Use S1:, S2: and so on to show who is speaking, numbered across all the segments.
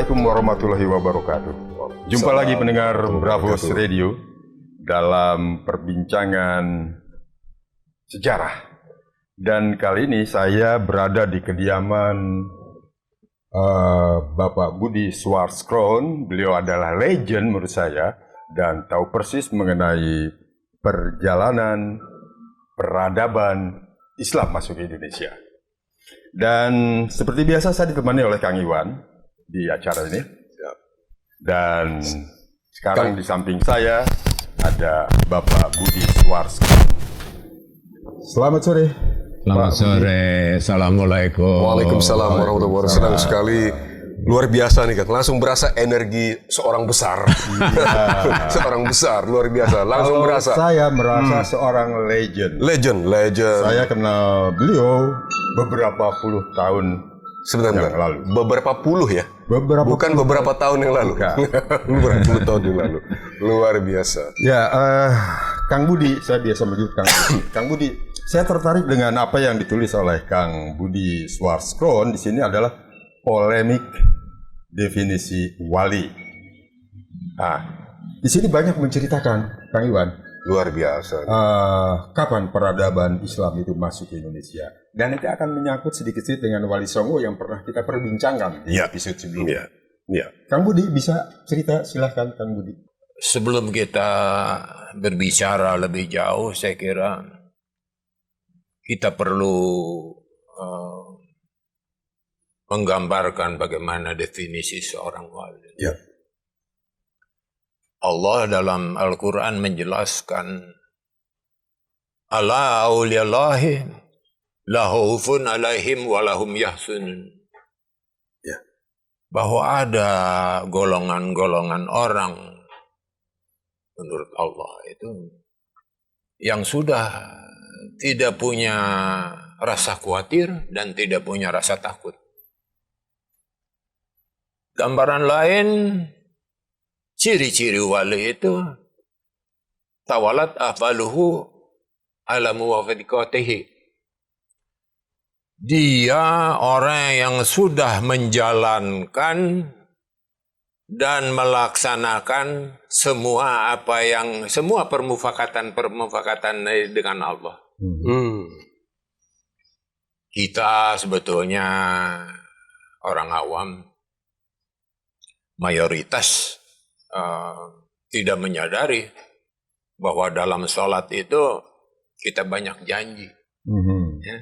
S1: Assalamualaikum warahmatullahi wabarakatuh. Jumpa lagi pendengar Bravos Radio dalam perbincangan sejarah. Dan kali ini saya berada di kediaman Bapak Budi Swartskroon. Beliau adalah legend menurut saya dan tahu persis mengenai perjalanan peradaban Islam masuk ke Indonesia. Dan seperti biasa saya ditemani oleh Kang Iwan di acara ini. Dan sekarang di samping saya ada Bapak Budi Swartskroon. Selamat sore.
S2: Selamat sore. Assalamualaikum.
S3: Waalaikumsalam warahmatullahi wabarakatuh. Senang sekali. Luar biasa nih, Kang. Langsung berasa energi seorang besar. Seorang besar, luar biasa. Langsung berasa.
S1: Saya merasa seorang legend.
S3: Legend.
S1: Saya kenal beliau beberapa puluh tahun
S3: Sebentar.
S1: yang lalu.
S3: Beberapa puluh ya?
S1: Bukan
S3: beberapa tahun yang lalu. Beberapa puluh tahun yang lalu. Luar biasa.
S1: Ya, Kang Budi, saya biasa menyebut Kang Budi. Kang Budi, saya tertarik dengan apa yang ditulis oleh Kang Budi Swartskroon di sini adalah polemik definisi wali. Nah, di sini banyak menceritakan, Kang Iwan,
S3: Luar biasa.
S1: kapan peradaban Islam itu masuk ke Indonesia. Dan itu akan menyangkut sedikit-sedikit dengan Wali Songo yang pernah kita perbincangkan di episode sebelumnya.
S3: Iya.
S1: Kang Budi bisa cerita, silahkan Kang Budi.
S2: Sebelum kita berbicara lebih jauh, saya kira kita perlu menggambarkan bagaimana definisi seorang wali.
S3: Ya.
S2: Allah dalam Al-Quran menjelaskan, Ala awliyallahi la khaufun alaihim wa lahum yahzunun.
S3: Ya.
S2: Bahwa ada golongan-golongan orang menurut Allah itu yang sudah tidak punya rasa khawatir dan tidak punya rasa takut. Gambaran lain, ciri-ciri wali itu tawalat afaluhu ala muwafiqatihi. Dia orang yang sudah menjalankan dan melaksanakan semua permufakatan dengan Allah. Kita sebetulnya orang awam mayoritas tidak menyadari bahwa dalam sholat itu kita banyak janji. Ya.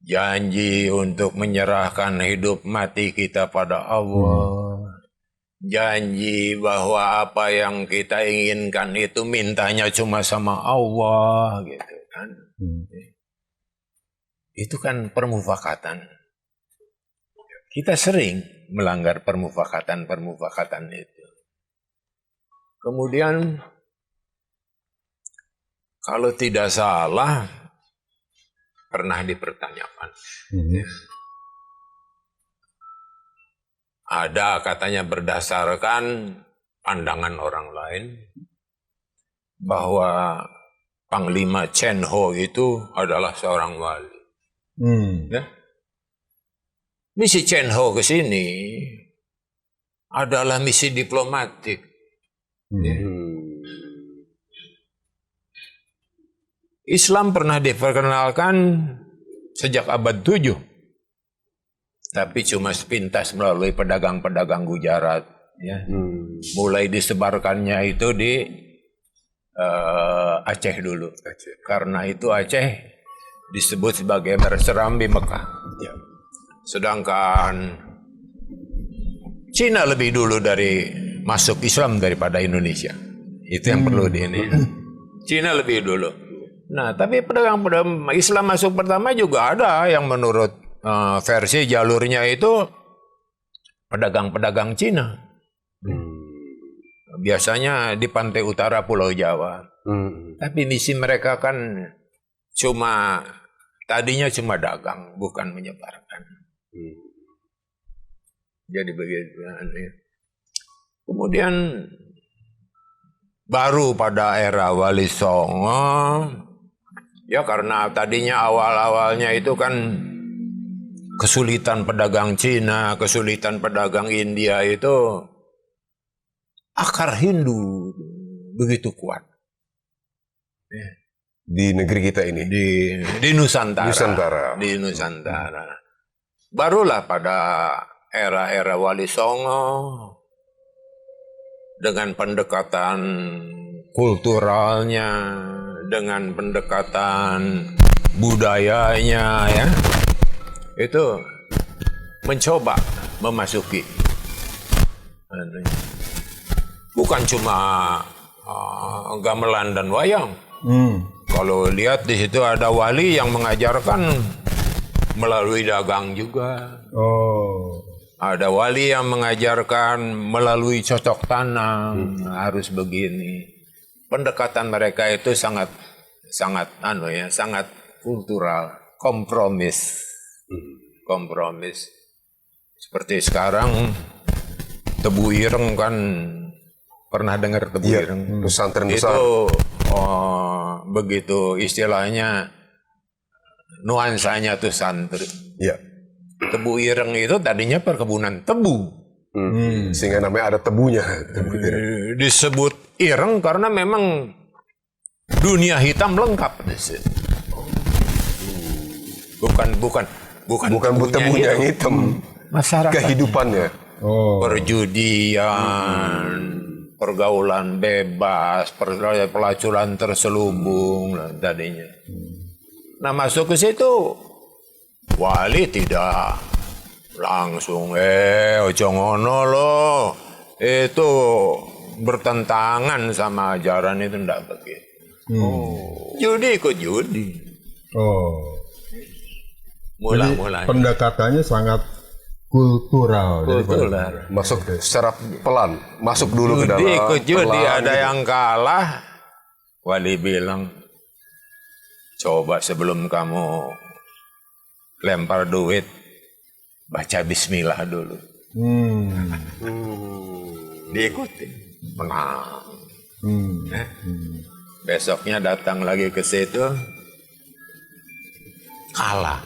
S2: Janji untuk menyerahkan hidup mati kita pada Allah. Janji bahwa apa yang kita inginkan itu mintanya cuma sama Allah, gitu kan. Itu kan permufakatan. Kita sering melanggar permufakatan itu. Kemudian kalau tidak salah pernah dipertanyakan. Ada katanya berdasarkan pandangan orang lain bahwa Panglima Chen Ho itu adalah seorang wali. Ya? Misi Chen Ho ke sini adalah misi diplomatik. Islam pernah diperkenalkan sejak abad 7. Tapi cuma sepintas melalui pedagang-pedagang Gujarat. Ya. Mulai disebarkannya itu di Aceh dulu. Karena itu Aceh disebut sebagai Serambi Mekah. Ya. Sedangkan Cina lebih dulu dari masuk Islam daripada Indonesia. Itu yang perlu ini. Cina lebih dulu. Nah, tapi pedagang-pedagang Islam masuk pertama juga ada yang menurut versi jalurnya itu pedagang-pedagang Cina. Biasanya di pantai utara Pulau Jawa. Tapi misi mereka kan tadinya cuma dagang, bukan menyebarkan. Jadi begitu. Kemudian baru pada era Wali Songo, ya karena tadinya awal-awalnya itu kan kesulitan pedagang Cina, kesulitan pedagang India itu akar Hindu begitu kuat
S3: Di negeri kita ini.
S2: di Nusantara.
S3: Nusantara.
S2: Di Nusantara. Barulah pada era-era Wali Songo dengan pendekatan kulturalnya, dengan pendekatan budayanya, ya, itu mencoba memasuki, bukan cuma gamelan dan wayang. Kalau lihat di situ ada wali yang mengajarkan melalui dagang juga. Ada wali yang mengajarkan melalui cocok tanam, harus begini. Pendekatan mereka itu sangat sangat kultural, kompromis. Seperti sekarang tebu ireng kan, pernah dengar tebu ireng?
S3: Pesantren besar.
S2: Itu begitu istilahnya, nuansanya tuh santri.
S3: Iya.
S2: Tebu ireng itu tadinya perkebunan tebu.
S3: Sehingga namanya ada tebunya.
S2: Disebut ireng karena memang dunia hitam lengkap di situ. Bukan
S3: tebunya yang hitam.
S2: Masyarakat.
S3: Kehidupannya.
S2: Perjudian, pergaulan bebas, pelacuran terselubung tadinya. Nah, masuk ke situ wali tidak langsung ojo ngono loh. Itu bertentangan sama ajaran itu, enggak begitu. Judi ikut judi. Mulai.
S1: Pendekatannya sangat kultural.
S3: Masuk secara pelan. Masuk dulu ke dalam.
S2: Ikut judi,
S3: pelan,
S2: ada
S3: gitu.
S2: yang kalah. Wali bilang, coba sebelum kamu lempar duit, baca bismillah dulu. Diikuti, menang. Besoknya datang lagi ke situ, kalah.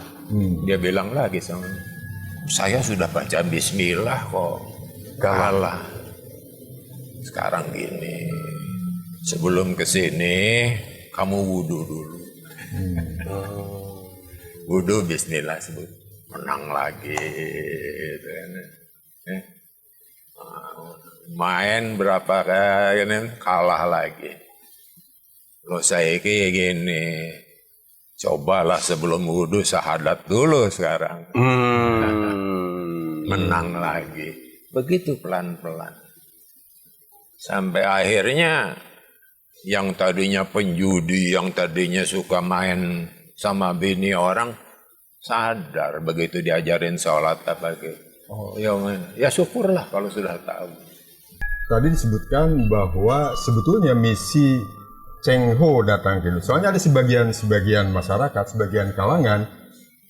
S2: Dia bilang lagi sama saya, sudah baca bismillah kok kalah. Sekarang gini, sebelum ke sini kamu wudhu dulu. Wudhu bismillah sebut, menang lagi. Main berapa kali kalah lagi. Lo saya kayak gini, cobalah sebelum wudhu syahadat dulu sekarang. Menang lagi. Begitu pelan-pelan. Sampai akhirnya yang tadinya penjudi, yang tadinya suka main sama bini orang, sadar begitu diajarin sholat apa gitu. Ya syukurlah kalau sudah tahu.
S1: Tadi disebutkan bahwa sebetulnya misi Cheng Ho datang ke Indonesia. Soalnya ada sebagian masyarakat, sebagian kalangan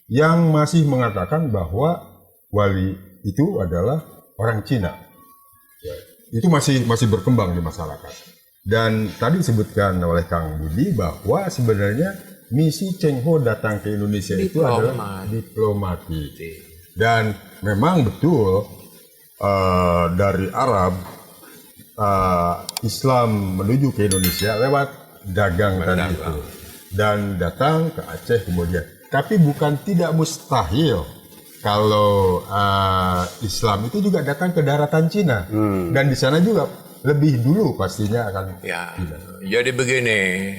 S1: yang masih mengatakan bahwa wali itu adalah orang Cina. Ya, itu masih berkembang di masyarakat. Dan tadi disebutkan oleh Kang Budi bahwa sebenarnya misi Cheng Ho datang ke Indonesia itu adalah diplomatik. Dan memang betul dari Arab Islam menuju ke Indonesia lewat dagang tadi itu, dan datang ke Aceh kemudian. Tapi bukan tidak mustahil kalau Islam itu juga datang ke daratan Cina, dan di sana juga lebih dulu pastinya akan.
S2: Ya, jadi begini,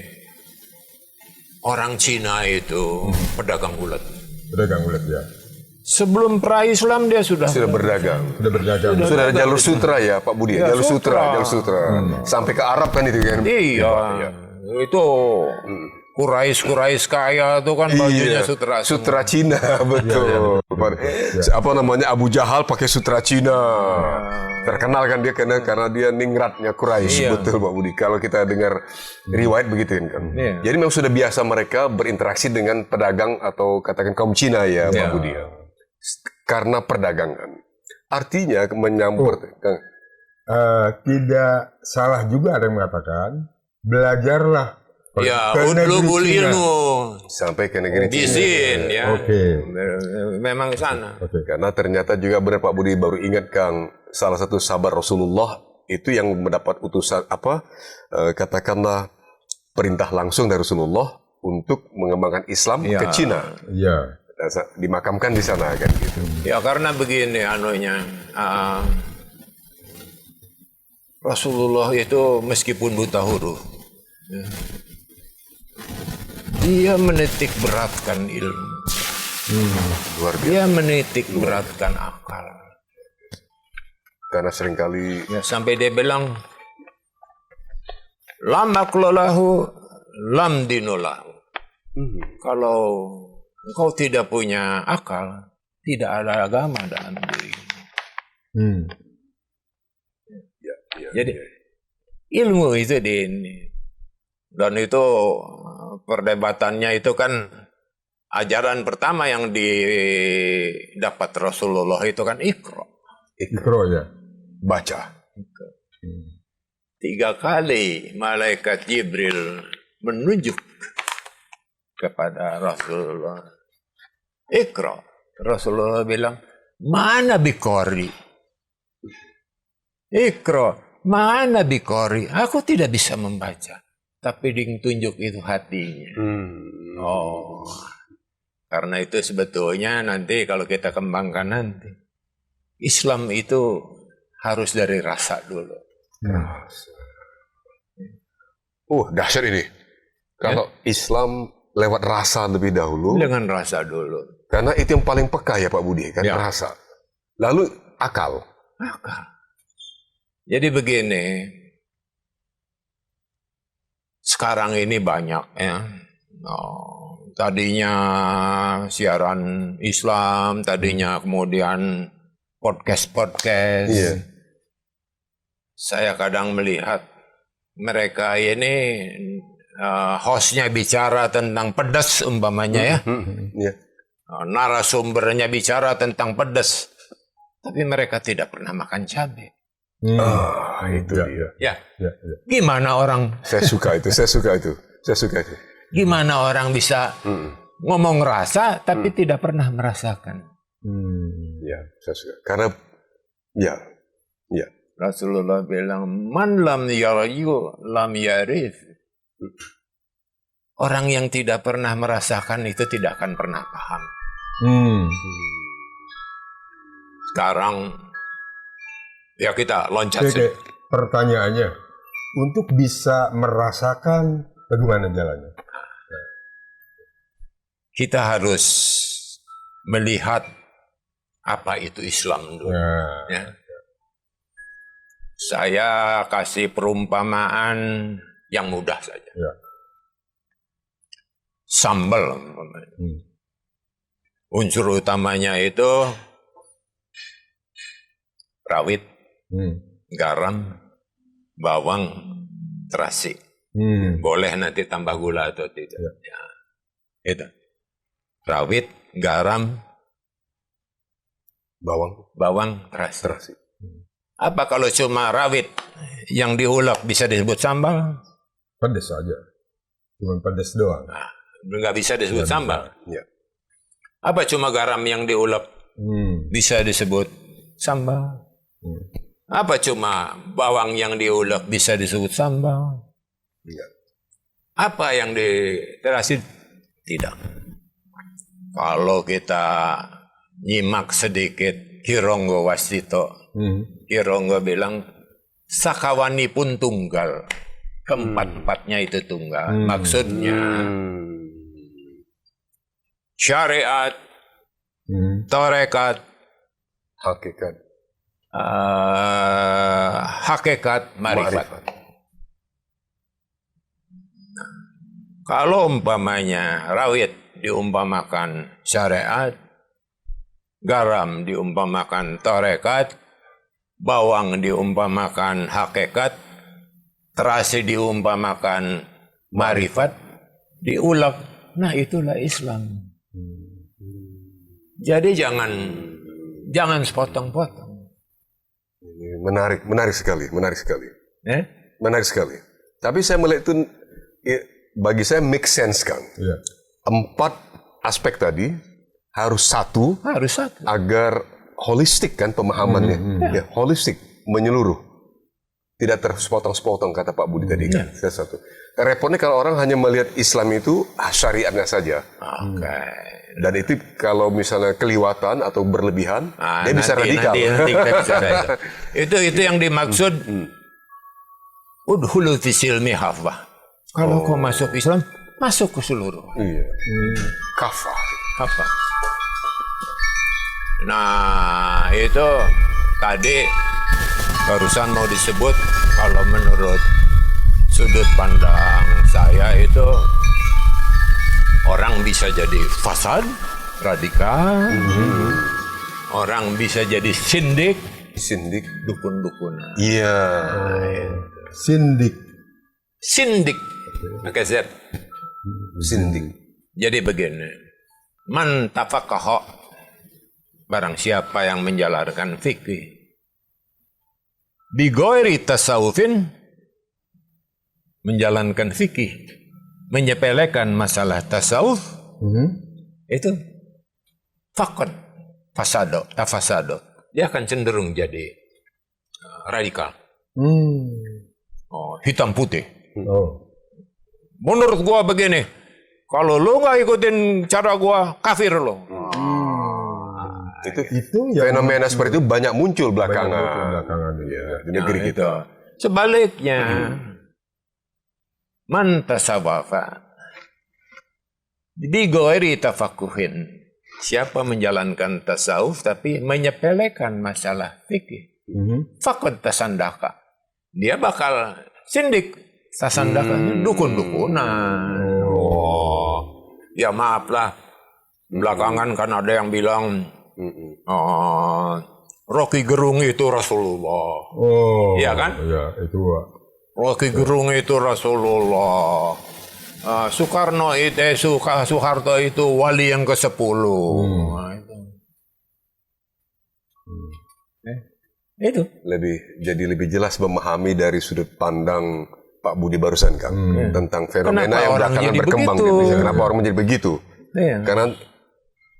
S2: orang Cina itu pedagang ulet.
S3: Pedagang ulet ya.
S2: Sebelum pra-Islam dia sudah
S3: berdagang.
S2: Sudah
S3: Sudah ada jalur sutra ya Pak Budi.
S2: Ya,
S3: jalur sutra. Sampai ke Arab kan itu kan.
S2: Iya. Itu Quraisy kaya itu kan bajunya sutra.
S3: Sutra Cina, betul. Apa namanya, Abu Jahal pakai sutra Cina. Terkenal kan dia karena dia ningratnya Quraisy, betul Pak Budi. Kalau kita dengar riwayat begitu kan. Jadi memang sudah biasa mereka berinteraksi dengan pedagang atau katakan kaum Cina ya Pak Budi. Karena perdagangan. Artinya menyambut.
S1: Tidak salah juga ada yang mengatakan, belajarlah
S2: Ya,
S1: Ke negeri
S2: utlubul
S1: Cina.
S2: ilmu.
S3: Sampai ke negeri Cina.
S2: Bizin ya.
S1: Oke.
S2: Memang sana.
S1: Oke.
S3: Karena ternyata juga benar Pak Budi baru ingat Kang, salah satu sahabat Rasulullah itu yang mendapat utusan katakanlah perintah langsung dari Rasulullah untuk mengembangkan Islam
S2: Ya.
S3: ke Cina.
S1: Iya.
S3: Dimakamkan di sana kan gitu.
S2: Ya karena begini anunya. Rasulullah itu meskipun buta huruf, ya, dia menitik beratkan ilmu.
S3: Luar biasa.
S2: Dia menitik beratkan akal.
S3: Karena seringkali
S2: Ya, sampai dia bilang, lam aklolahu, lam dinulahu. Kalau engkau tidak punya akal, tidak ada agama dalam diri. Jadi ilmu itu di ini. Dan itu perdebatannya itu kan ajaran pertama yang didapat Rasulullah itu kan Iqra.
S1: Ikro ya.
S3: baca.
S2: 3 kali malaikat Jibril menunjuk kepada Rasulullah. Iqra. Rasulullah bilang, mana biqari? Iqra, mana biqari? Aku tidak bisa membaca. Tapi ditunjuk itu hatinya. Oh. Karena itu sebetulnya nanti kalau kita kembangkan nanti, Islam itu harus dari rasa dulu.
S3: Dahsyat ini. Kalau Islam lewat rasa lebih dahulu,
S2: Dengan rasa dulu.
S3: karena itu yang paling peka ya Pak Budi, kan
S2: Ya.
S3: rasa. Lalu akal.
S2: Jadi begini, sekarang ini banyak ya. Tadinya siaran Islam, tadinya kemudian podcast-podcast.
S3: Iya.
S2: Saya kadang melihat mereka ini hostnya bicara tentang pedas umpamanya ya.
S3: Iya.
S2: Narasumbernya bicara tentang pedas. Tapi mereka tidak pernah makan cabai.
S3: Itu
S1: Ya,
S3: dia.
S2: Ya,
S1: ya, ya.
S2: gimana orang
S3: Saya suka itu.
S2: Gimana orang bisa ngomong rasa tapi tidak pernah merasakan?
S3: Ya, saya suka. Karena ya.
S2: Rasulullah bilang, man lam yarayu lam yarif. Orang yang tidak pernah merasakan itu tidak akan pernah paham. Sekarang ya kita loncat
S1: Oke, pertanyaannya, untuk bisa merasakan bagaimana jalannya?
S2: Kita harus melihat apa itu Islam dulu.
S1: Nah,
S2: Ya. Saya kasih perumpamaan yang mudah saja.
S1: ya.
S2: Sambal. Unsur utamanya itu rawit, garam, bawang, terasi. Boleh nanti tambah gula atau tidak. Ya. Itu. Rawit, garam, bawang, terasi. Apa kalau cuma rawit yang diulek bisa disebut sambal?
S1: Pedes aja. Cuma pedes doang.
S2: Nggak bisa disebut sambal.
S3: Ya.
S2: Apa cuma garam yang diulek bisa disebut sambal? Apa cuma bawang yang diulek bisa disebut sambal?
S3: Iya.
S2: Apa yang diterasi? Tidak. Kalau kita nyimak sedikit Kironggo Wasito, Kironggo bilang sakawani pun tunggal, keempat-empatnya itu tunggal. Maksudnya syariat, tarekat, hakikat, marifat. Kalau umpamanya rawit diumpamakan syariat, garam diumpamakan tarekat, bawang diumpamakan hakikat, terasi diumpamakan marifat, diulek, nah itulah Islam. Jadi jangan sepotong-potong.
S3: Menarik sekali.
S2: Eh?
S3: Menarik sekali. Tapi saya melihat itu bagi saya make sense, Kang.
S1: Iya.
S3: 4 aspek tadi harus satu agar holistik kan pemahamannya. Ya, holistik, menyeluruh. Tidak tersepotong-sepotong kata Pak Budi tadi kan. Satu. Repotnya kalau orang hanya melihat Islam itu syariatnya saja. Dan itu kalau misalnya keliwatan atau berlebihan, dia bisa radikal.
S2: Nanti kita bicara itu. Itu yang dimaksud udhulu fi silmi hafah. Kalau kau masuk Islam, masuk ke seluruh.
S3: Iya. Kafah.
S2: Apa? Nah, itu tadi barusan mau disebut kalau menurut sudut pandang saya itu orang bisa jadi fasad, radikal, orang bisa jadi sindik, dukun-dukunan.
S3: Iya.
S1: Sindik.
S2: Pakai Z.
S3: Sindik.
S2: Jadi begini, man tafaqaha, barang siapa yang menjalankan fikih bigoiri tasawufin, menjalankan fikih, menyepelekan masalah tasawuf, itu tafasado, dia akan cenderung jadi radikal, hitam putih. Menurut gua begini, kalau lu nggak ikutin cara gua, kafir lo.
S3: Itu fenomena seperti itu banyak muncul belakangan. Ya, di negeri kita.
S2: Sebaliknya, man tasawafa bigoiri tafakuhin, siapa menjalankan tasawuf tapi menyepelekan masalah fikih, fakad tasandaka, dia bakal sindik. Tasandaka, dukun-dukunan. Ya maaflah, belakangan kan ada yang bilang Rocky Gerung itu Rasulullah. Iya kan?
S1: Iya, itu Pak.
S2: Rocky Gerung itu Rasulullah. Soekarno itu Soeharto itu wali yang ke-10. Nah, itu.
S3: Jadi lebih jelas memahami dari sudut pandang Pak Budi barusan, Kang, tentang fenomena
S2: Kenapa
S3: yang
S2: orang
S3: belakangan
S2: jadi
S3: berkembang di
S2: begitu?
S3: Indonesia. Kenapa orang menjadi begitu?
S2: Iya.
S3: Karena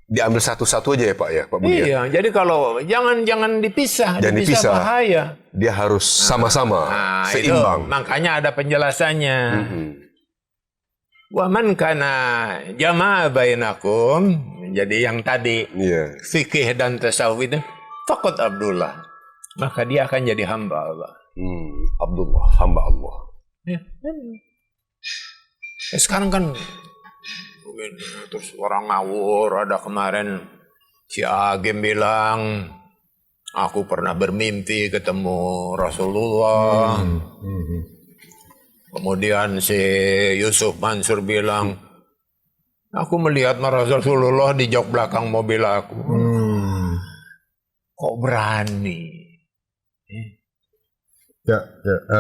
S3: diambil satu-satu aja ya Pak ya, Pak Budi.
S2: Iya, jadi kalau jangan dipisah, dipisah bahaya.
S3: Dia harus sama-sama, seimbang.
S2: Itu, makanya ada penjelasannya. Wa man kana jama'a bainakum, jadi yang tadi fikih dan tasawuf itu faqad Abdullah. Maka dia akan jadi hamba Allah.
S3: Abdullah, hamba Allah.
S2: Ya. Sekarang kan terus orang ngawur. Ada kemarin si Agim bilang, aku pernah bermimpi ketemu Rasulullah. Kemudian si Yusuf Mansur bilang, aku melihat Rasulullah di jok belakang mobil aku. Kok berani?
S1: Ya,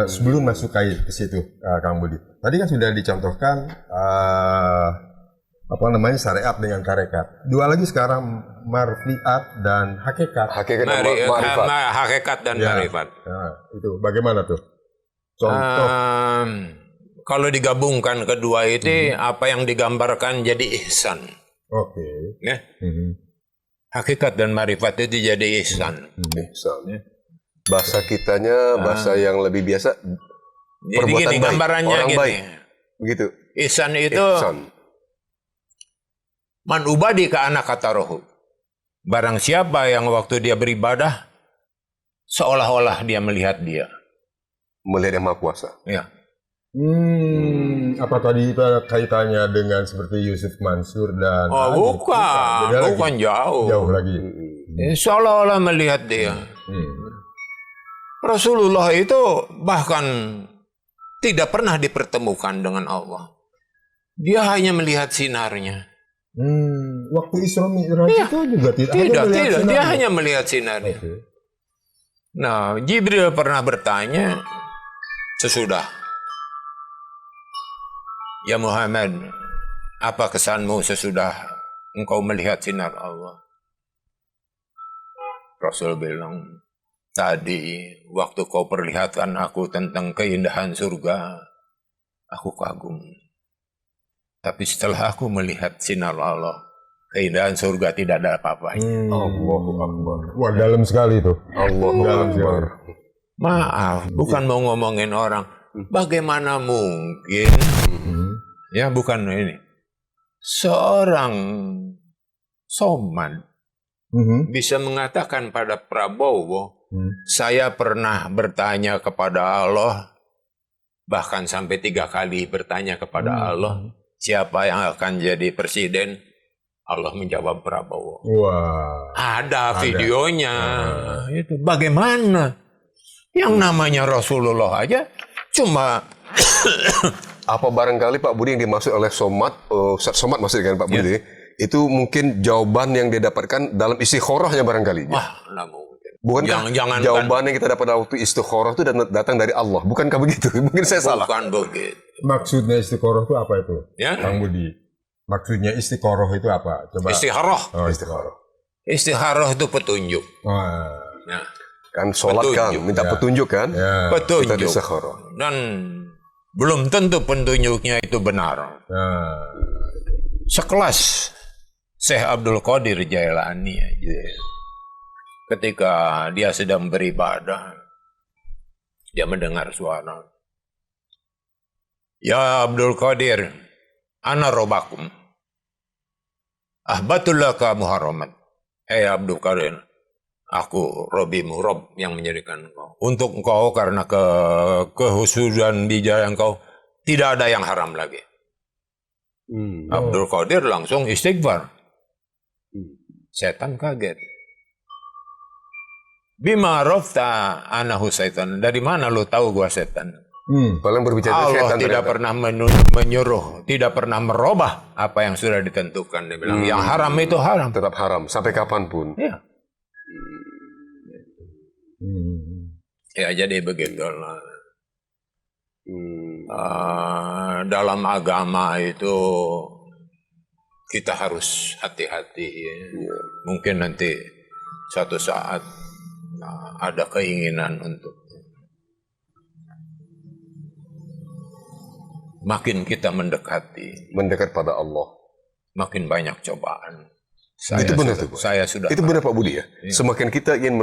S1: sebelum masuk ke situ, Kang Budi. Tadi kan sudah dicontohkan syariat dengan karekat. Dua lagi sekarang marfiat dan hakikat.
S2: Hakikat dan marifat.
S1: Itu bagaimana tuh? Contoh.
S2: Kalau digabungkan kedua itu, apa yang digambarkan jadi ihsan.
S1: Oke.
S2: Ya? Hakikat dan marifat itu jadi ihsan.
S3: Ihsan. Bahasa kitanya, bahasa yang lebih biasa,
S2: jadi gini,
S3: baik,
S2: gambarannya
S3: orang
S2: gini.
S3: baik. Begitu.
S2: Ihsan itu man ubadi ka anak kata rohu. Barang siapa yang waktu dia beribadah, seolah-olah dia melihat dia.
S3: Melihat Yang Maha Kuasa.
S2: Ya.
S1: Apa tadi kaitannya dengan seperti Yusuf Mansur dan
S2: bukan jauh.
S1: Jauh lagi.
S2: Seolah-olah melihat dia. Rasulullah itu bahkan tidak pernah dipertemukan dengan Allah. Dia hanya melihat sinarnya.
S1: Waktu Isra Mi'raj itu juga tidak.
S2: Dia hanya melihat sinarnya. Okay. Nah, Jibril pernah bertanya sesudah, ya Muhammad, apa kesanmu sesudah engkau melihat sinar Allah? Rasul bilang, tadi waktu kau perlihatkan aku tentang keindahan surga, aku kagum. Tapi setelah aku melihat sinar Allah, keindahan surga tidak ada apa-apanya.
S3: Allahu Akbar.
S1: Wah, dalam sekali itu.
S3: Allahu Akbar.
S2: Maaf, bukan mau ngomongin orang. Bagaimana mungkin, ya bukan ini, seorang Somad bisa mengatakan pada Prabowo, saya pernah bertanya kepada Allah, bahkan sampai 3 kali bertanya kepada Allah, siapa yang akan jadi presiden? Allah menjawab Prabowo.
S1: Wah.
S2: Ada videonya. Itu bagaimana? Yang namanya Rasulullah aja cuma
S3: Apa barangkali Pak Budi yang dimaksud oleh Somad, Somad maksudnya kan Pak Budi, itu mungkin jawaban yang dia dapatkan dalam istikharahnya barangkali.
S2: wah, nggak mungkin.
S3: Bukankah
S2: Jangan
S3: jawaban yang kita dapat waktu istikharah itu datang dari Allah? Bukankah begitu? Mungkin saya salah.
S2: Bukan begitu.
S1: Maksudnya istiqoroh itu apa itu?
S2: Ya.
S1: Kang Budi. Maksudnya istiqoroh itu apa? Coba.
S2: Istikharah.
S1: Oh, istiqoroh.
S2: Istikharah itu petunjuk.
S1: Wah.
S2: Nah,
S3: Kan sholat kan,
S2: Petunjuk.
S3: minta petunjuk kan?
S1: Ya.
S3: Kita
S2: petunjuk.
S3: istikharah.
S2: Dan belum tentu petunjuknya itu benar.
S1: Nah.
S2: Sekelas Syekh Abdul Qadir Jailani aja. Ketika dia sedang beribadah, dia mendengar suara. Ya Abdul Qadir, ana robakum. Ahbatulaka muharramat. Hei Abdul Qadir, aku Robimu, Rob yang menjadikan engkau. Untuk engkau karena kehusudan di jalan engkau, tidak ada yang haram lagi. Abdul Qadir langsung istighfar. Setan kaget. Bima rofta anahu setan. Dari mana lu tahu gua setan?
S3: Paling berbicara
S2: Allah
S3: setan
S2: tidak
S3: ternyata.
S2: pernah menyuruh, tidak pernah merubah apa yang sudah ditentukan. Dia bilang, yang haram itu haram.
S3: Tetap haram sampai kapanpun.
S2: Ya. Ya jadi begitulah. Dalam agama itu kita harus hati-hati. Ya. Mungkin nanti suatu saat ada keinginan untuk makin kita mendekat
S3: pada Allah.
S2: makin banyak cobaan.
S3: Itu benar tuh, Pak.
S2: Saya sudah
S3: Itu benar Pak Budi ya. Semakin kita ingin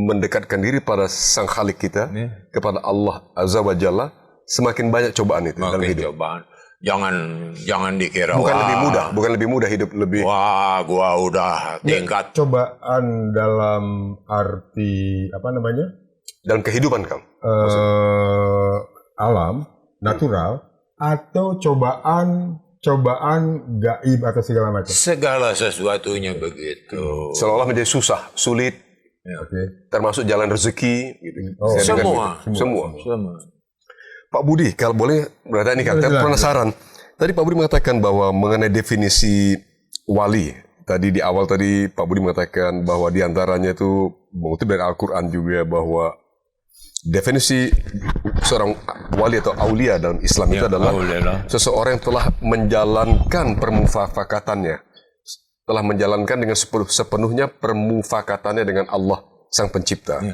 S3: mendekatkan diri pada Sang Khalik kita, kepada Allah Azza wa Jalla, semakin banyak cobaan itu dalam
S2: makin
S3: hidup.
S2: cobaan. Jangan dikira
S3: Bukan
S2: wah,
S3: lebih mudah hidup lebih.
S2: wah gua udah tingkat
S1: Cobaan dalam arti apa namanya?
S3: Dalam kehidupan Kang.
S1: Alam, natural, atau cobaan gaib atau segala macam.
S2: segala sesuatunya begitu.
S3: Seolah-olah menjadi susah, sulit,
S1: Oke.
S3: termasuk jalan rezeki gitu.
S1: Oh,
S3: Saya dengar
S2: semua.
S3: gitu. Semua.
S2: Semua.
S3: Pak Budi, kalau boleh berada nih Kang, saya penasaran. Tadi Pak Budi mengatakan bahwa mengenai definisi wali, tadi di awal tadi Pak Budi mengatakan bahwa diantaranya itu mengutip dari Al-Quran juga bahwa definisi seorang wali atau aulia dalam Islam itu adalah seseorang yang telah menjalankan permufakatannya, telah menjalankan dengan sepenuhnya permufakatannya dengan Allah Sang Pencipta.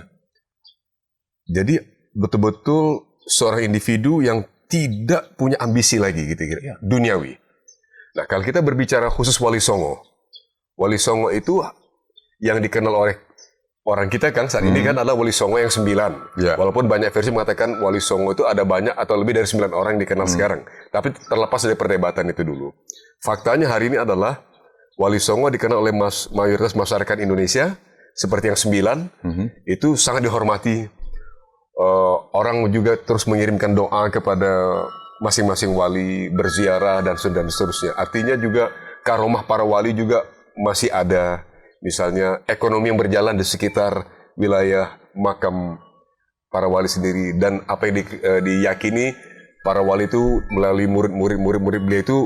S3: Jadi betul-betul seorang individu yang tidak punya ambisi lagi gitu kira duniawi. Nah, kalau kita berbicara khusus Wali Songo itu yang dikenal oleh orang kita Kang saat ini kan adalah Wali Songo yang 9. Walaupun banyak versi mengatakan Wali Songo itu ada banyak atau lebih dari 9 orang yang dikenal sekarang. Tapi terlepas dari perdebatan itu dulu. Faktanya hari ini adalah Wali Songo dikenal oleh mayoritas masyarakat Indonesia seperti yang 9 itu sangat dihormati. Orang juga terus mengirimkan doa kepada masing-masing wali, berziarah dan seterusnya. Artinya juga karomah para wali juga masih ada. Misalnya ekonomi yang berjalan di sekitar wilayah makam para wali sendiri, dan apa yang diyakini para wali itu melalui murid beliau itu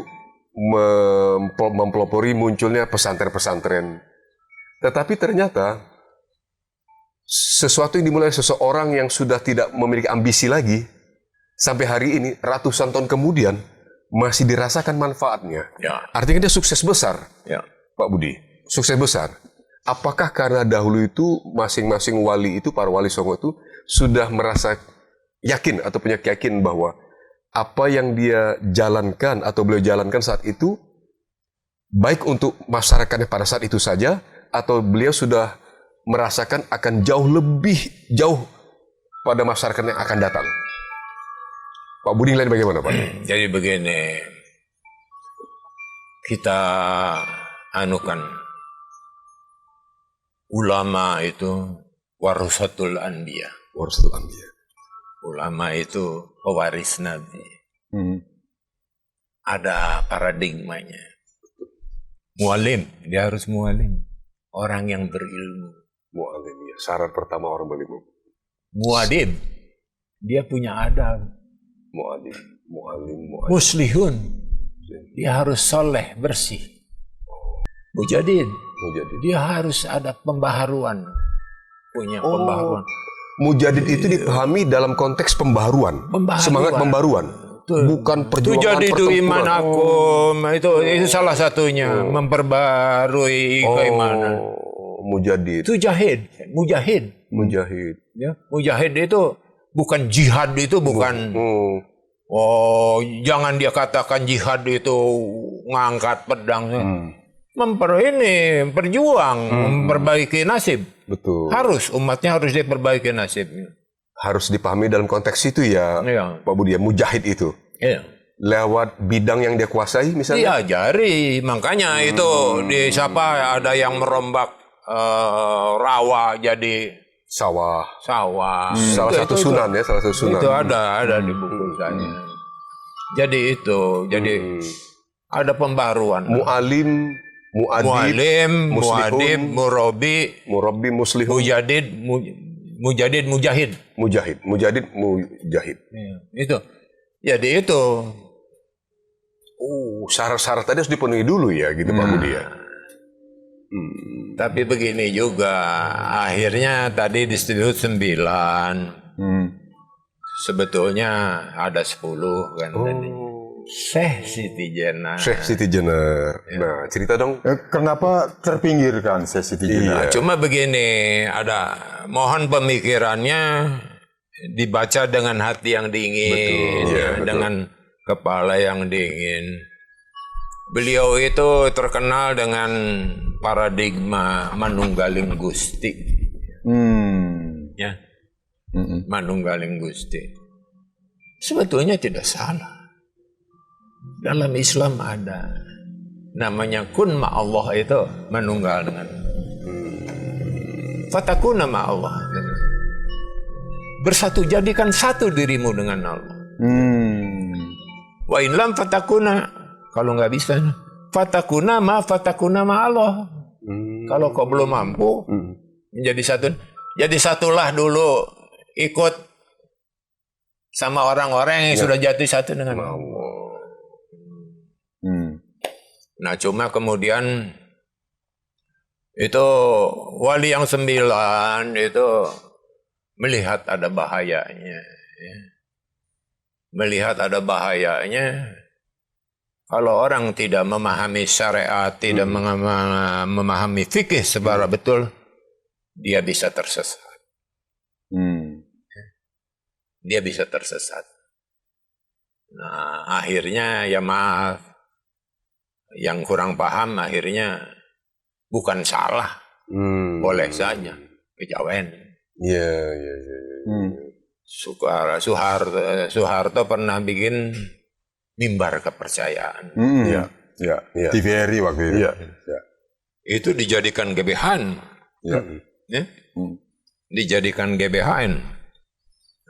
S3: mempelopori munculnya pesantren-pesantren. Tetapi ternyata sesuatu yang dimulai seseorang yang sudah tidak memiliki ambisi lagi, sampai hari ini ratusan tahun kemudian masih dirasakan manfaatnya. Artinya dia sukses besar, Pak Budi, sukses besar. Apakah karena dahulu itu masing-masing wali itu, para wali songo itu sudah merasa yakin atau punya keyakinan bahwa apa yang dia jalankan atau beliau jalankan saat itu baik untuk masyarakatnya pada saat itu saja, atau beliau sudah merasakan akan jauh pada masyarakat yang akan datang. Pak Budi lain bagaimana, Pak?
S2: Jadi begini, kita anukan ulama itu warasatul anbiya.
S3: Warasatul anbiya.
S2: Ulama itu pewaris Nabi. Ada paradigmanya. Mualim, dia harus mualim. Orang yang berilmu.
S3: Mualim, ya. Syarat pertama orang berilmu.
S2: Muadib, dia punya adab.
S3: Mualim.
S2: Muslihun, dia harus soleh, bersih. Mujadid, dia harus ada pembaharuan. Punya pembaharuan.
S3: Mujadid itu dipahami dalam konteks pembaharuan. Semangat pembaharuan. Bukan perjuangan
S2: itu iman akum, itu salah satunya, memperbarui keimanan.
S3: Mujadid.
S2: Itu mujahid. Ya, mujahid itu bukan jihad, itu bukan. Jangan dia katakan jihad itu ngangkat pedang. Berjuang, memperbaiki nasib.
S3: Betul.
S2: Umatnya harus diperbaiki nasibnya.
S3: Harus dipahami dalam konteks itu ya, Pak Budi, mujahid itu.
S2: Iya.
S3: Lewat bidang yang dia kuasai misalnya.
S2: Diajari, makanya itu di siapa ada yang merombak rawa jadi
S3: sawah.
S2: Salah
S3: satu sunan.
S2: Itu ada di buku saya. Jadi ada pembaruan.
S3: Mualim,
S2: muadib, murabbi,
S3: muslihun,
S2: mujahid. Itu. Jadi itu.
S3: Syarat-syarat tadi harus dipenuhi dulu ya, gitu Pak Budi ya.
S2: Tapi begini juga, akhirnya tadi disebut 9. Sebetulnya ada 10 kan. Syekh Siti Jenar.
S3: Nah, cerita dong.
S1: Kenapa terpinggirkan Syekh Siti Jenar?
S2: Cuma begini, mohon pemikirannya dibaca dengan hati yang dingin,
S3: betul.
S2: dengan kepala yang dingin. Beliau itu terkenal dengan paradigma manunggaling Gusti. Ya. Manunggaling Gusti. Sebetulnya tidak salah. Dalam Islam ada namanya kun ma'allah, itu manunggal dengan fatakuna ma'allah. Bersatu, jadikan satu dirimu dengan Allah. Wa in lam fatakuna, kalau nggak bisa fatakuna ma'allah. Kalau kau belum mampu menjadi satu, jadi satulah dulu, ikut sama orang-orang yang sudah jatuh satu dengan Allah. Nah, cuma kemudian itu wali yang 9 itu melihat ada bahayanya. Melihat ada bahayanya kalau orang tidak memahami syariat, tidak memahami fikih secara betul, dia bisa tersesat. Dia bisa tersesat. Nah, akhirnya ya maaf, yang kurang paham akhirnya bukan salah, boleh saja kejawen.
S3: Iya.
S2: Soeharto pernah bikin mimbar kepercayaan.
S3: Ya.
S1: TVRI waktu itu.
S3: Ya.
S2: Itu dijadikan GBHN. Ya. Dijadikan GBHN.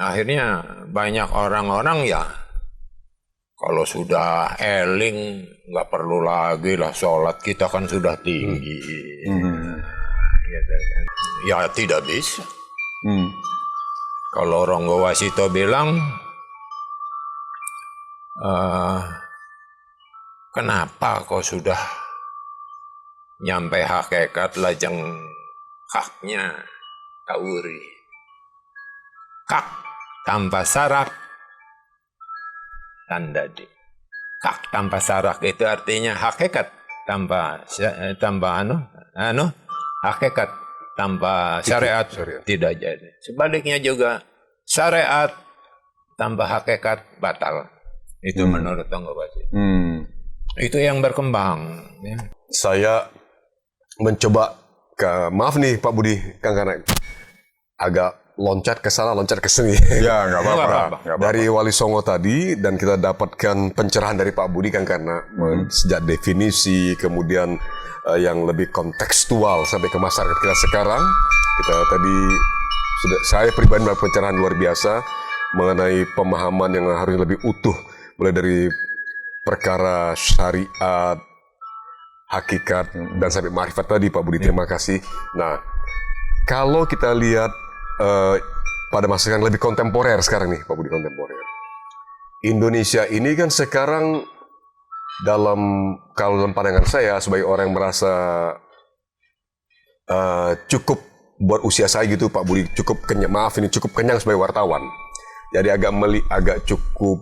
S2: Akhirnya banyak orang-orang ya, kalau sudah eling, nggak perlu lagi lah sholat, kita kan sudah tinggi. Ya tidak bisa. Kalau Ronggo Wasito bilang, kenapa kau sudah nyampe hakikat lajeng kaknya kauri. Kak tanpa sarak tanda di. Kak tanpa sarak itu artinya hakikat tanpa hakikat tanpa syariat tidak jadi. Sebaliknya juga syariat tanpa hakikat batal. Itu menurut Tengku Basit.
S1: Hmm.
S2: Itu yang berkembang. Ya.
S3: Saya mencoba maaf nih Pak Budi, Kang Kanek, agak loncat ke sana, loncat ke sini.
S1: Ya, nggak apa-apa.
S2: Nggak apa-apa.
S1: Nggak apa-apa.
S3: Dari Wali Songo tadi, dan kita dapatkan pencerahan dari Pak Budi kan, karena sejak definisi, kemudian yang lebih kontekstual sampai ke masyarakat kita sekarang. Kita tadi saya pribadi melakukan pencerahan luar biasa mengenai pemahaman yang harus lebih utuh, mulai dari perkara syariat, hakikat, dan sampai ma'rifat tadi Pak Budi. Terima kasih. Nah, kalau kita lihat pada masa yang lebih kontemporer sekarang nih Pak Budi, kontemporer. Indonesia ini kan sekarang kalau dalam pandangan saya sebagai orang yang merasa cukup buat usia saya gitu Pak Budi, cukup kenyang sebagai wartawan. Jadi agak cukup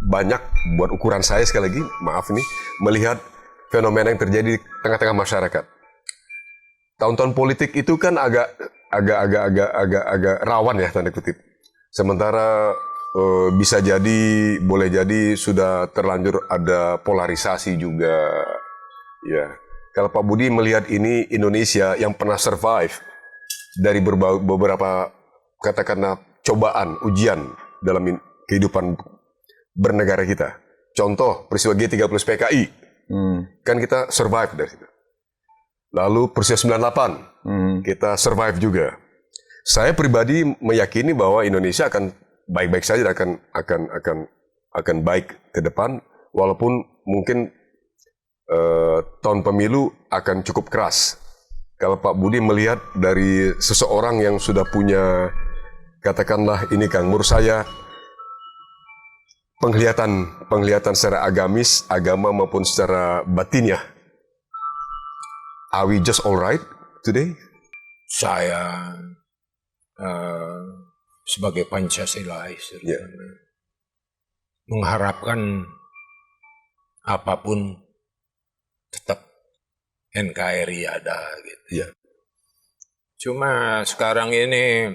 S3: banyak buat ukuran saya, sekali lagi maaf ini, melihat fenomena yang terjadi di tengah-tengah masyarakat. Tahun-tahun politik itu kan agak rawan ya, tanda kutip. Sementara boleh jadi sudah terlanjur ada polarisasi juga. Ya, kalau Pak Budi melihat ini Indonesia yang pernah survive dari beberapa katakanlah cobaan, ujian dalam kehidupan bernegara kita. Contoh peristiwa G30 PKI, kan kita survive dari situ. Lalu peristiwa 98, kita survive juga. Saya pribadi meyakini bahwa Indonesia akan baik-baik saja, akan baik ke depan, walaupun mungkin tahun pemilu akan cukup keras. Kalau Pak Budi melihat dari seseorang yang sudah punya, katakanlah ini Kang, menurut saya penglihatan secara agama maupun secara batinnya. Are we just alright today?
S2: Saya sebagai Pancasilais mengharapkan apapun tetap NKRI ada gitu.
S3: Ya.
S2: Cuma sekarang ini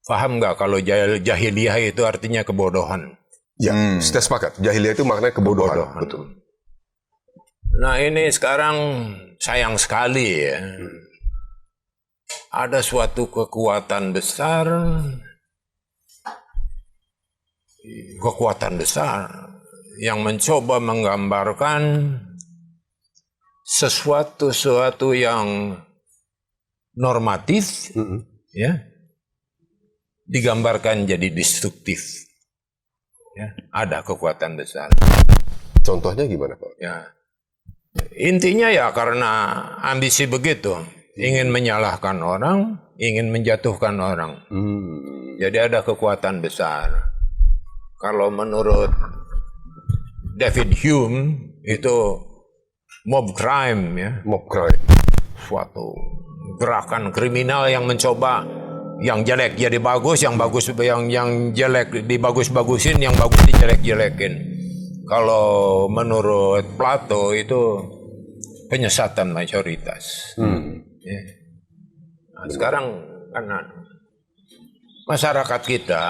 S2: paham nggak kalau jahiliyah itu artinya kebodohan?
S3: Ya, saya sepakat. Jahiliyah itu maknanya kebodohan. Betul.
S2: Nah ini sekarang sayang sekali ya. Ada suatu kekuatan besar yang mencoba menggambarkan sesuatu yang normatif, ya, digambarkan jadi destruktif. Ya, ada kekuatan besar.
S3: Contohnya gimana Pak?
S2: Ya, intinya ya karena ambisi begitu, ingin menyalahkan orang, ingin menjatuhkan orang. Jadi ada kekuatan besar. Kalau menurut David Hume itu mob crime, ya.
S3: Mob crime.
S2: Suatu gerakan kriminal yang mencoba yang jelek jadi bagus, yang bagus yang jelek dibagus-bagusin, yang bagus dijelek-jelekin. Kalau menurut Plato itu penyesatan mayoritas. Ya. Nah, sekarang kan masyarakat kita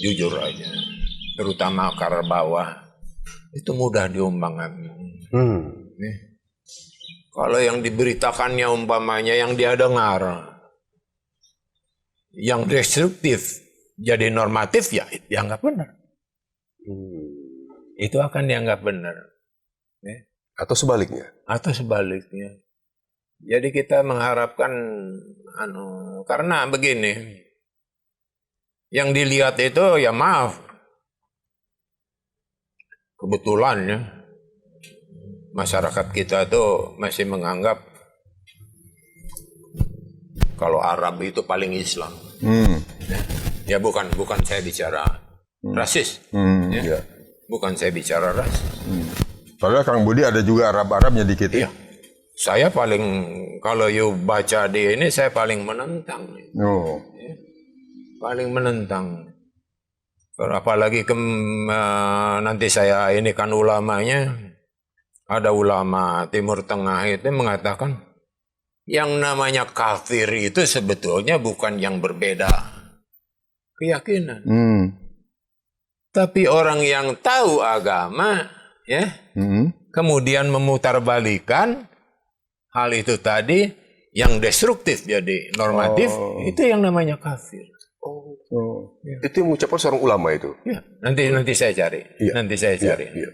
S2: jujur aja, terutama akar bawah itu mudah diumbang-ambing. Ya. Kalau yang diberitakannya umpamanya yang dia dengar yang destruktif jadi normatif, ya dianggap benar. Itu akan dianggap benar. Ya.
S3: Atau sebaliknya.
S2: Jadi kita mengharapkan karena begini, yang dilihat itu ya maaf, kebetulan ya masyarakat kita tuh masih menganggap kalau Arab itu paling Islam. Ya bukan saya bicara rasis, ya. Bukan saya bicara rasis.
S1: Padahal Kang Budi ada juga Arab-Arabnya dikit.
S2: Iya. Saya paling, kalau you baca di ini, saya paling menentang.
S1: Oh.
S2: Ya. Paling menentang. Apalagi nanti saya ini kan ulamanya, ada ulama Timur Tengah itu mengatakan, yang namanya kafir itu sebetulnya bukan yang berbeda keyakinan. Tapi orang yang tahu agama, ya, kemudian memutarbalikan hal itu tadi yang destruktif jadi normatif, itu yang namanya kafir.
S3: Itu yang mengucapkan seorang ulama itu.
S2: Ya, nanti saya cari.
S3: Iya.
S2: Nanti saya cari.
S3: Iya.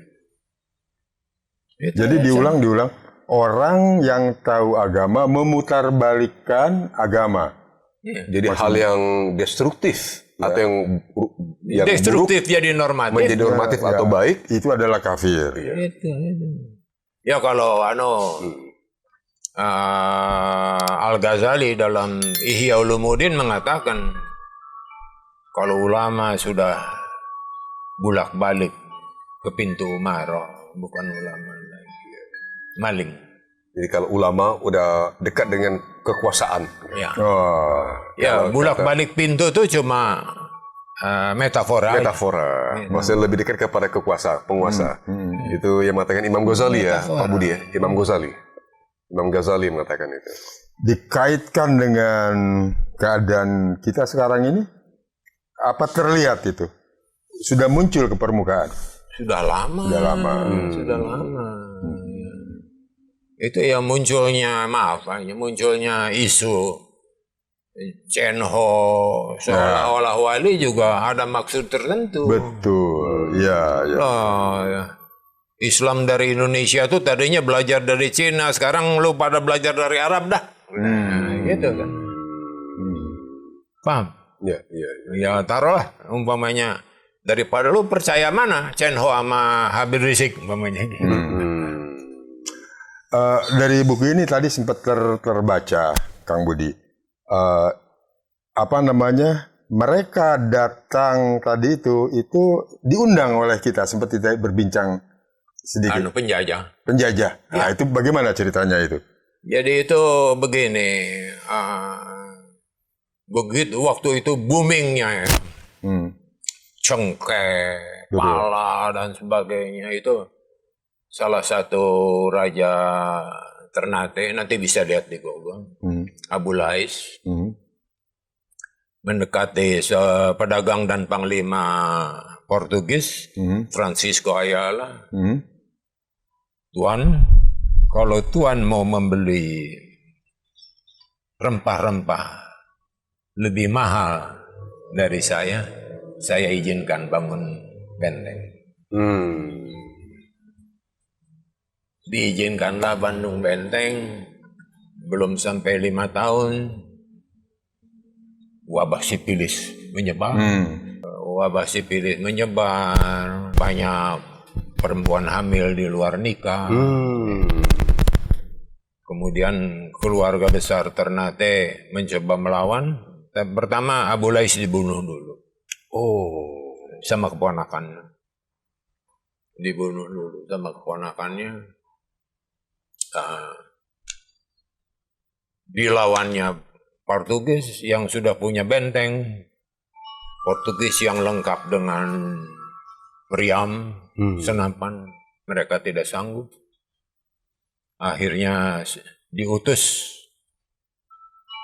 S2: Itu
S1: Jadi
S2: ya,
S1: diulang. Orang yang tahu agama memutarbalikkan agama.
S2: Iya.
S3: Jadi hal yang destruktif atau yang
S2: Destruktif
S3: buruk
S2: jadi normatif.
S3: menjadi normatif atau baik.
S1: Itu adalah kafir.
S2: Itu. Ya kalau Al-Ghazali dalam Ihya Ulumuddin mengatakan kalau ulama sudah bulak-balik ke pintu Umaro, bukan ulama lagi, maling.
S3: Jadi kalau ulama udah dekat dengan kekuasaan.
S2: Ya,
S3: Kalau
S2: bulak-balik pintu itu cuma metafora.
S3: Metafora. Maksudnya lebih dekat kepada penguasa. Itu yang mengatakan Imam Ghazali ya, Pak Budi ya. Imam Ghazali mengatakan itu.
S1: Dikaitkan dengan keadaan kita sekarang ini, apa terlihat itu? Sudah muncul ke permukaan?
S2: Sudah lama. Sudah lama. Itu yang munculnya, munculnya isu Chen Ho seolah-olah wali juga ada maksud tertentu.
S1: Betul, ya.
S2: Islam dari Indonesia tuh tadinya belajar dari Cina, sekarang lu pada belajar dari Arab dah. Gitu kan. Paham?
S3: Iya.
S2: Ya taruhlah umpamanya daripada lu percaya mana Chen Ho sama Habib Rizik umpamanya.
S1: Dari buku ini tadi sempat terbaca, Kang Budi. Mereka datang tadi itu diundang oleh kita, sempat kita berbincang sedikit.
S2: Penjajah.
S1: Nah, itu bagaimana ceritanya itu?
S2: Jadi itu begini, begitu waktu itu boomingnya ya. Cengkeh, pala dan sebagainya itu salah satu raja Ternate, nanti bisa lihat di Google, Abu Lais, mendekati pedagang dan panglima Portugis, Francisco Ayala. Tuan, kalau Tuan mau membeli rempah-rempah lebih mahal dari saya izinkan bangun benteng. Diizinkanlah Bandung Benteng, belum sampai 5 tahun, wabah sipilis menyebar. Banyak perempuan hamil di luar nikah. Kemudian keluarga besar Ternate mencoba melawan. Pertama Abu Lais dibunuh dulu. Sama keponakannya. Dilawannya Portugis yang sudah punya benteng, Portugis yang lengkap dengan meriam, senapan, mereka tidak sanggup. Akhirnya diutus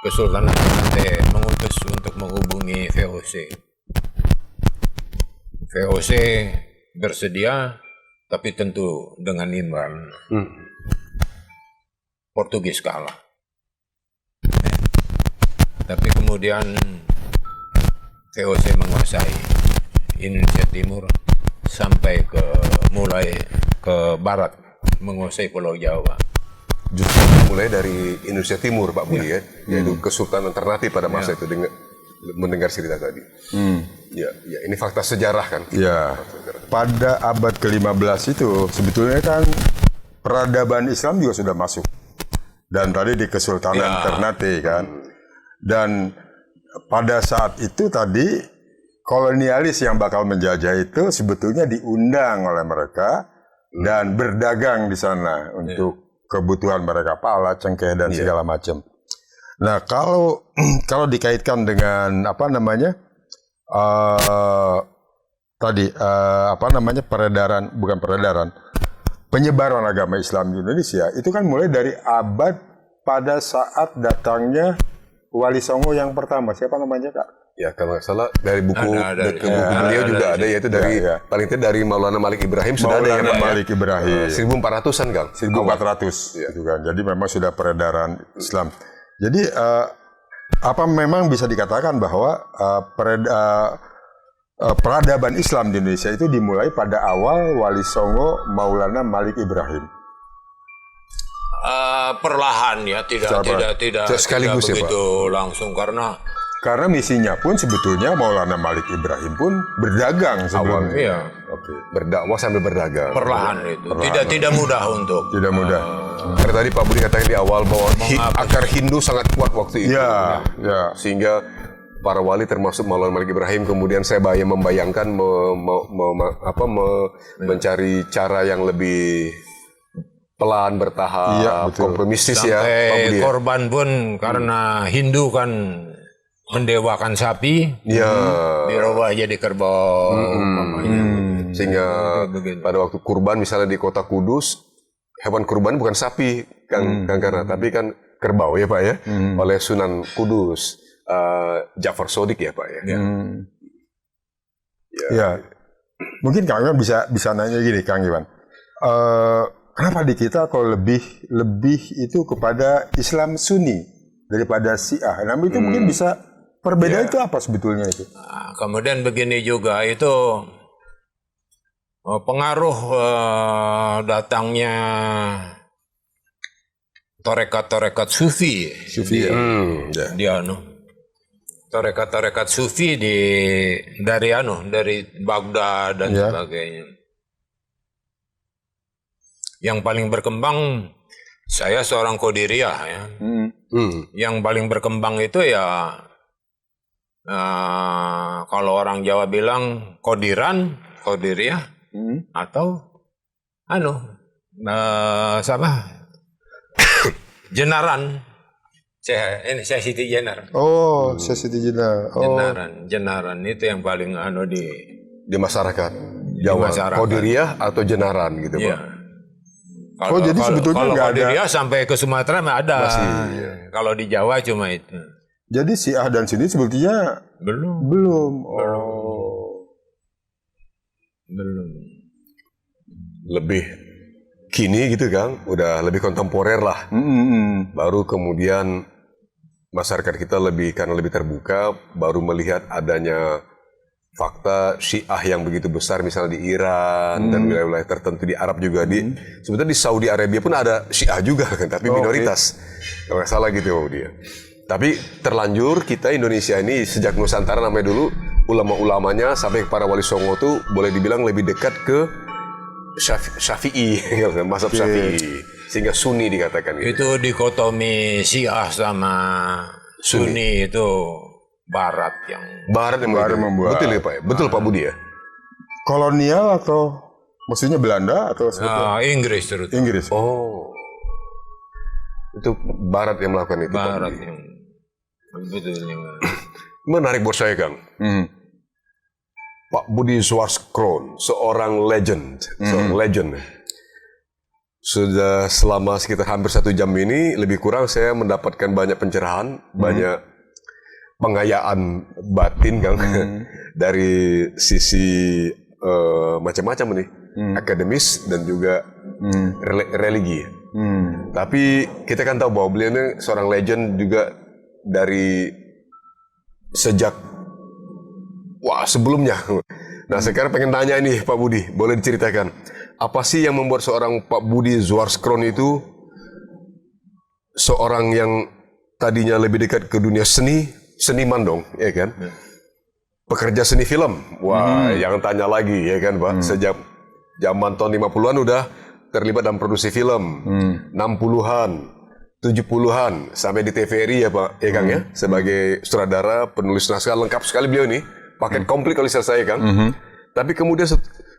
S2: Kesultanan Ternate mengutus untuk menghubungi VOC. VOC bersedia, tapi tentu dengan imbalan. Portugis kalah. Tapi kemudian VOC menguasai Indonesia Timur sampai mulai ke barat, menguasai Pulau Jawa.
S3: Justru mulai dari Indonesia Timur, Pak Budi ya, yaitu Kesultanan Ternate pada masa itu mendengar cerita tadi. Ya, ini fakta sejarah kan.
S1: Ya, pada abad ke-15 itu sebetulnya kan peradaban Islam juga sudah masuk. Dan tadi di Kesultanan Ternate kan. Dan pada saat itu tadi kolonialis yang bakal menjajah itu sebetulnya diundang oleh mereka dan berdagang di sana untuk kebutuhan mereka, pala, cengkeh dan segala macam. Nah, kalau dikaitkan dengan penyebaran agama Islam di Indonesia itu kan mulai dari abad pada saat datangnya Wali Songo yang pertama. Siapa namanya, Kak?
S3: Ya kalau nggak salah dari buku
S2: Ada,
S3: buku beliau juga ada, yaitu dari
S1: Ya.
S3: paling tidak dari Maulana Malik Ibrahim sudah ada ya
S1: Maulana
S3: Pak, ya?
S1: Malik Ibrahim.
S3: 1400-an Kang.
S1: 1400 gitu kan. Jadi memang sudah peredaran Islam. Jadi apa memang bisa dikatakan bahwa peradaban Islam di Indonesia itu dimulai pada awal Wali Songo Maulana Malik Ibrahim.
S2: Perlahan ya, tidak
S3: Sekaligus ya, Pak?
S2: begitu langsung
S1: Karena misinya pun sebetulnya Maulana Malik Ibrahim pun berdagang sebelumnya.
S2: Iya.
S1: Oke.
S3: Berdakwah sambil berdagang.
S2: perlahan itu tidak mudah untuk
S1: Tidak mudah.
S3: Karena tadi Pak Budi katakan di awal bahwa akar Hindu sangat kuat waktu itu.
S1: Ya, ya.
S3: Sehingga para wali termasuk Maulana Malik Ibrahim kemudian saya membayangkan mencari cara yang lebih pelan, bertahap,
S1: Iya, betul.
S3: kompromistis ya Pak
S2: sampai
S3: Budi.
S2: korban pun karena Hindu kan mendewakan sapi,
S3: Iya.
S2: dirubah jadi kerbau. umpamanya.
S3: Sehingga
S2: Begitu.
S3: pada waktu kurban misalnya di kota Kudus, hewan kurban bukan sapi Kang Karna, tapi kan kerbau ya Pak ya, oleh Sunan Kudus Ja'far Shodiq ya Pak ya.
S1: Ya. Mungkin Kang Iwan bisa nanya gini, Kang Iwan. Kenapa di kita kalau lebih itu kepada Islam Sunni daripada Syiah? Nah, itu mungkin bisa perbedaan itu apa sebetulnya itu?
S2: Nah, kemudian begini juga itu pengaruh datangnya torekat-torekat sufi
S1: Sufi ya.
S3: Ya.
S2: di torekat-torekat sufi dari Baghdad dan
S1: Ya.
S2: sebagainya. Yang paling berkembang, saya seorang Qadiriyah ya. Yang paling berkembang itu ya kalau orang Jawa bilang Qadiriyah atau Jenaran. Saya Siti Jenar.
S1: Oh, saya Siti Jenar. Oh.
S2: Jenaran itu yang paling
S3: Di masyarakat Jawa,
S2: masyarakat.
S3: Qadiriyah atau Jenaran gitu
S2: Iya.
S3: Pak.
S1: Oh, jadi sebetulnya
S2: kalau
S1: nggak ada.
S2: Qadiriyah sampai ke Sumatera mah ada.
S3: Masih,
S2: Kalau di Jawa cuma itu.
S1: Jadi Syiah dan Sunni sebetulnya
S2: Belum.
S1: belum. Oh.
S2: Belum.
S3: Lebih kini gitu Kang, udah lebih kontemporer lah. Baru kemudian masyarakat kita karena lebih terbuka, baru melihat adanya fakta Syiah yang begitu besar misalnya di Iran dan wilayah-wilayah tertentu di Arab juga sebetulnya di Saudi Arabia pun ada Syiah juga kan, tapi minoritas. Kalau nggak salah gitu dia. Tapi terlanjur kita Indonesia ini sejak Nusantara namanya dulu ulama-ulamanya sampai para wali songo tuh boleh dibilang lebih dekat ke Syafi'i, mazhab Syafi'i, sehingga Sunni dikatakan gitu.
S2: Itu dikotomi Syiah sama Sunni itu Barat yang
S3: Barat yang
S1: membuat.
S3: Betul ya Pak? Betul Pak Budi ya?
S1: Kolonial atau maksudnya Belanda atau sebetulnya
S2: Inggris terutama.
S1: Inggris?
S3: Oh, itu Barat yang melakukan itu. Pak
S2: Barat
S3: Budi.
S2: yang betul yang
S3: Menarik buat saya Kang. Pak Budi Zwaskroon, seorang legend. Sudah selama sekitar hampir 1 jam ini, lebih kurang saya mendapatkan banyak pencerahan, banyak pengayaan batin Kang, dari sisi macam-macam nih, akademis dan juga religi. Tapi kita kan tahu bahwa beliau ini seorang legend juga dari sejak sebelumnya. Nah sekarang pengen tanya nih Pak Budi, boleh diceritakan apa sih yang membuat seorang Pak Budi Zwaskroon itu seorang yang tadinya lebih dekat ke dunia seniman dong, ya kan? Pekerja seni film, jangan tanya lagi ya kan Pak. Sejak zaman tahun 50-an udah terlibat dalam produksi film, 60-an, 70-an sampai di TVRI ya Pak, ya Kang ya, sebagai sutradara, penulis naskah, lengkap sekali beliau nih, paket komplit kalau istilah saya Kang. Tapi kemudian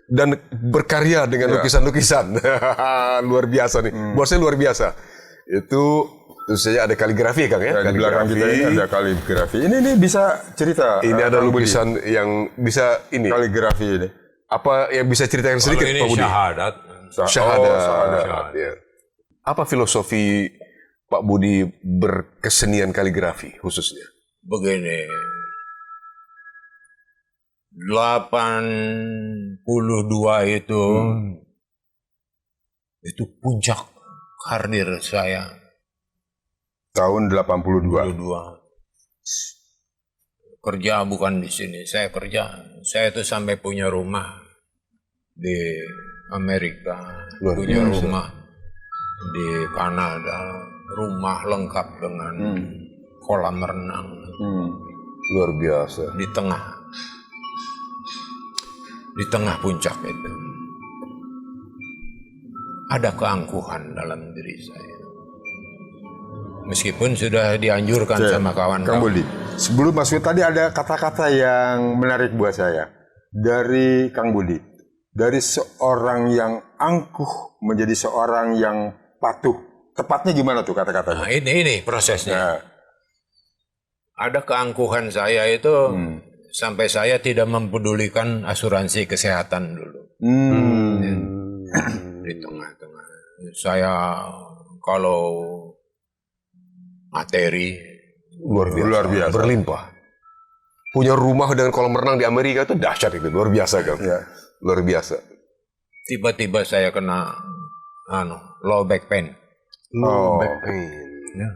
S3: dan berkarya dengan lukisan-lukisan, luar biasa nih, buat saya luar biasa. Itu tentu saja ada kaligrafi ya Kang ya,
S1: Di belakang kita ini ada kaligrafi. Ini bisa cerita.
S3: Ini ada
S1: Kang Budi.
S3: lukisan yang bisa ini.
S1: Kaligrafi ini.
S3: Apa yang bisa ceritakan sedikit
S2: ini
S3: Pak Budi?
S2: syahadat.
S3: Syahadat. Ya. Apa filosofi Pak Budi berkesenian kaligrafi khususnya?
S2: Begini, 82 itu puncak karir saya.
S1: Tahun 82.
S2: 82. Kerja bukan di sini, saya kerja. Saya tuh sampai punya rumah di Amerika, punya rumah di Kanada, rumah lengkap dengan kolam renang
S3: Luar biasa.
S2: di tengah puncak itu. Ada keangkuhan dalam diri saya. Meskipun sudah dianjurkan sama
S1: Kang
S2: kawan-kawan.
S1: Budi, sebelum masuk tadi ada kata-kata yang menarik buat saya dari Kang Budi. Dari seorang yang angkuh menjadi seorang yang patuh. Tepatnya gimana tuh kata-katanya?
S2: Nah, ini prosesnya.
S1: Nah,
S2: Ada keangkuhan saya itu sampai saya tidak mempedulikan asuransi kesehatan dulu. Di tengah-tengah. Saya kalau materi
S3: Luar biasa. Berlimpah. Punya rumah dengan kolam renang di Amerika itu dahsyat itu. Luar biasa kan.
S1: Ya.
S3: Luar biasa.
S2: tiba-tiba saya kena low back pain.
S3: Back pain.
S2: Ya.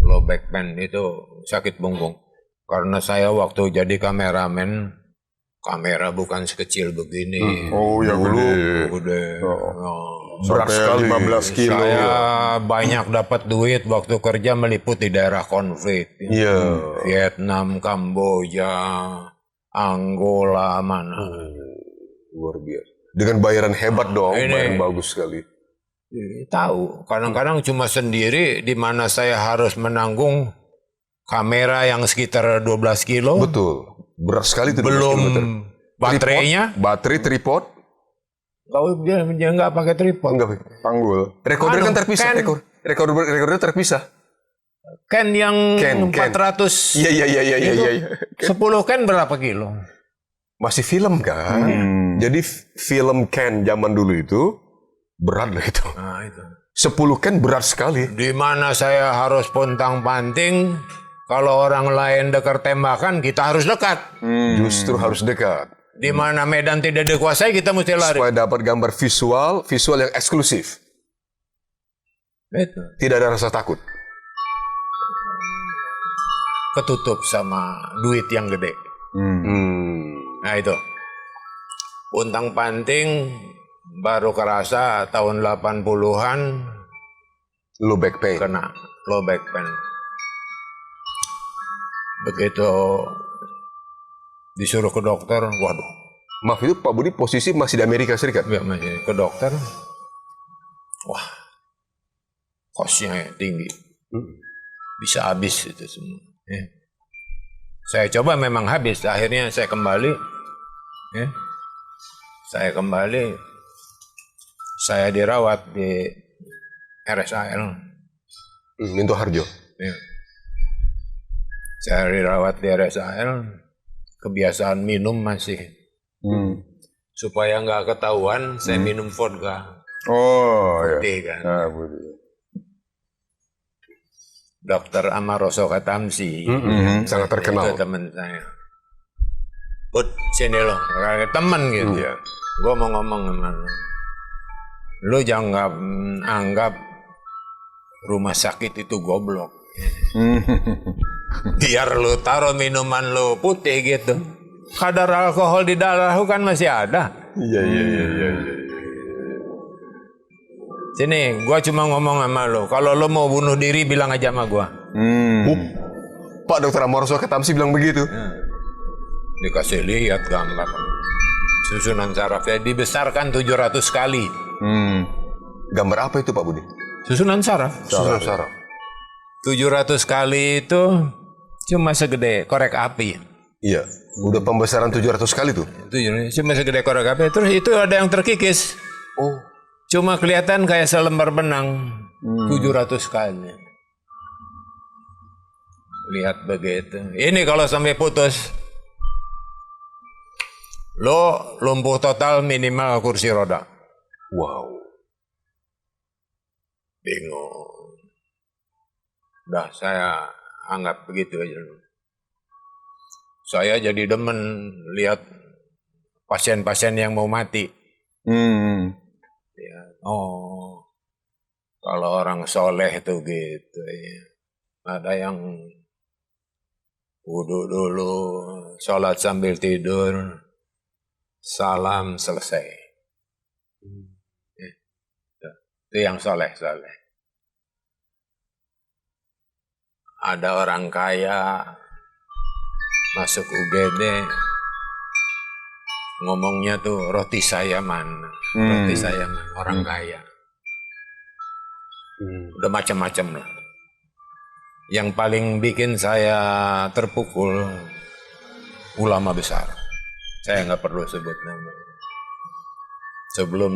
S2: Low back pain itu sakit punggung. Karena saya waktu jadi kameramen, kamera bukan sekecil begini.
S1: Oh ya gede.
S2: Gede.
S3: Berat sekali.
S1: 15 kilo.
S2: Saya banyak dapat duit waktu kerja meliput di daerah konflik.
S3: Iya.
S2: Vietnam, Kamboja, Angola, mana.
S3: Luar biasa. Dengan bayaran hebat dong,
S2: Ini.
S3: bayaran bagus sekali.
S2: Tahu, kadang-kadang cuma sendiri di mana saya harus menanggung kamera yang sekitar 12 kilo.
S3: Betul. Berat sekali itu. 12
S2: Belum
S3: kilometer.
S2: baterainya.
S3: Baterai, tripod.
S2: Dia nggak pakai tripod.
S3: Enggak.
S1: Panggul.
S3: Recorder kan terpisah.
S2: Ken.
S3: Recorder terpisah.
S2: Ken yang
S3: Ken.
S2: 400.
S3: Iya.
S2: itu 10 Ken berapa kilo?
S3: Masih film kan? Jadi film Ken zaman dulu itu berat lah itu.
S2: Nah, itu.
S3: 10 Ken berat sekali.
S2: Di mana saya harus pontang-panting, kalau orang lain dekat tembakan, kita harus dekat.
S3: Justru harus dekat.
S2: Di mana medan tidak dikuasai, kita mesti lari.
S3: Supaya dapat gambar visual yang eksklusif.
S2: Itu.
S3: Tidak ada rasa takut.
S2: Ketutup sama duit yang gede. Nah itu. Pontang-panting baru kerasa tahun 80-an
S3: Low back pain.
S2: kena low back pain. Begitu disuruh ke dokter, waduh,
S3: Maaf itu Pak Budi posisi masih di Amerika Serikat.
S2: ya masih ke dokter, wah, kosnya tinggi, bisa habis itu semua. Ya. Saya coba memang habis, akhirnya saya kembali, ya. Saya dirawat di RSAL.
S3: Minto Harjo.
S2: Ya. Saya dirawat di RSAL, kebiasaan minum masih. Supaya nggak ketahuan, saya minum vodka.
S1: Oh ya.
S2: Putih kan.
S1: Nah, Budi.
S2: Dokter Amaroso Katamsi.
S3: Sangat terkenal.
S2: Itu teman saya. Bud, sini loh. Kayak teman gitu.
S3: Iya.
S2: Gue mau ngomong sama lu. Lu jangan anggap rumah sakit itu goblok. Biar lu taruh minuman lu putih gitu. Kadar alkohol di darah lu kan masih ada.
S1: Iya.
S2: Sini, gua cuma ngomong sama lu. Kalau lu mau bunuh diri, bilang aja sama gua.
S3: Pak Dr. Amoroso Ketamsi bilang begitu.
S2: Dikasih lihat gambar. Susunan sarafnya dibesarkan 700 kali.
S3: Gambar apa itu Pak Budi?
S2: Susunan saraf.
S3: Susunan saraf.
S2: 700 kali itu cuma segede korek api.
S3: Iya. Udah pembesaran 700 kali tuh.
S2: Itu cuma segede korek api. Terus itu ada yang terkikis.
S3: Oh.
S2: Cuma kelihatan kayak selembar benang. 700 kali. Lihat begitu. Ini kalau sampai putus, lo lumpuh total minimal kursi roda.
S3: Wow.
S2: Bingung. Udah saya anggap begitu aja. saya jadi demen lihat pasien-pasien yang mau mati. Ya, oh, kalau orang soleh itu gitu ya. Ada yang wudhu dulu, sholat sambil tidur, salam, selesai. Itu yang soleh-soleh. Ada orang kaya masuk UGD, ngomongnya tuh roti saya mana, roti saya mana, orang kaya. Udah macam-macam lah. Yang paling bikin saya terpukul ulama besar. Saya nggak perlu sebut nama. Sebelum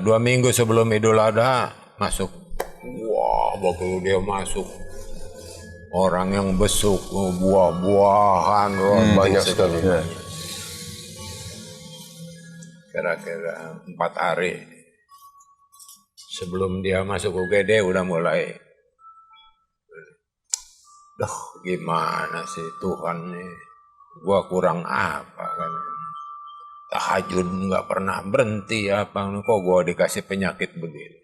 S2: 2 minggu sebelum Idul Adha masuk. Wah, begitu dia masuk, orang yang besuk, buah-buahan,
S3: banyak sekali. Ya.
S2: Kira-kira 4 hari sebelum dia masuk UGD udah mulai, gimana sih Tuhan nih, gua kurang apa kan? Tahajud nggak pernah berhenti apa? Kok gua dikasih penyakit begini?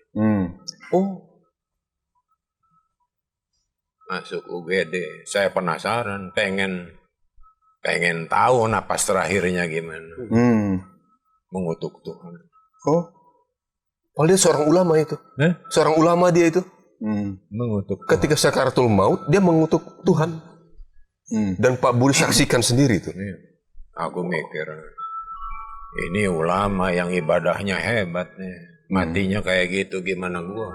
S2: Oh, masuk UGD, saya penasaran, pengen tahu napas terakhirnya gimana. Mengutuk Tuhan.
S3: Oh, dia seorang ulama itu. Seorang ulama dia itu.
S2: Mengutuk.
S3: Ketika sakaratul maut, dia mengutuk Tuhan. Dan Pak Budi saksikan sendiri itu.
S2: Aku mikir, ini ulama yang ibadahnya hebat nih. Matinya kayak gitu, gimana gua?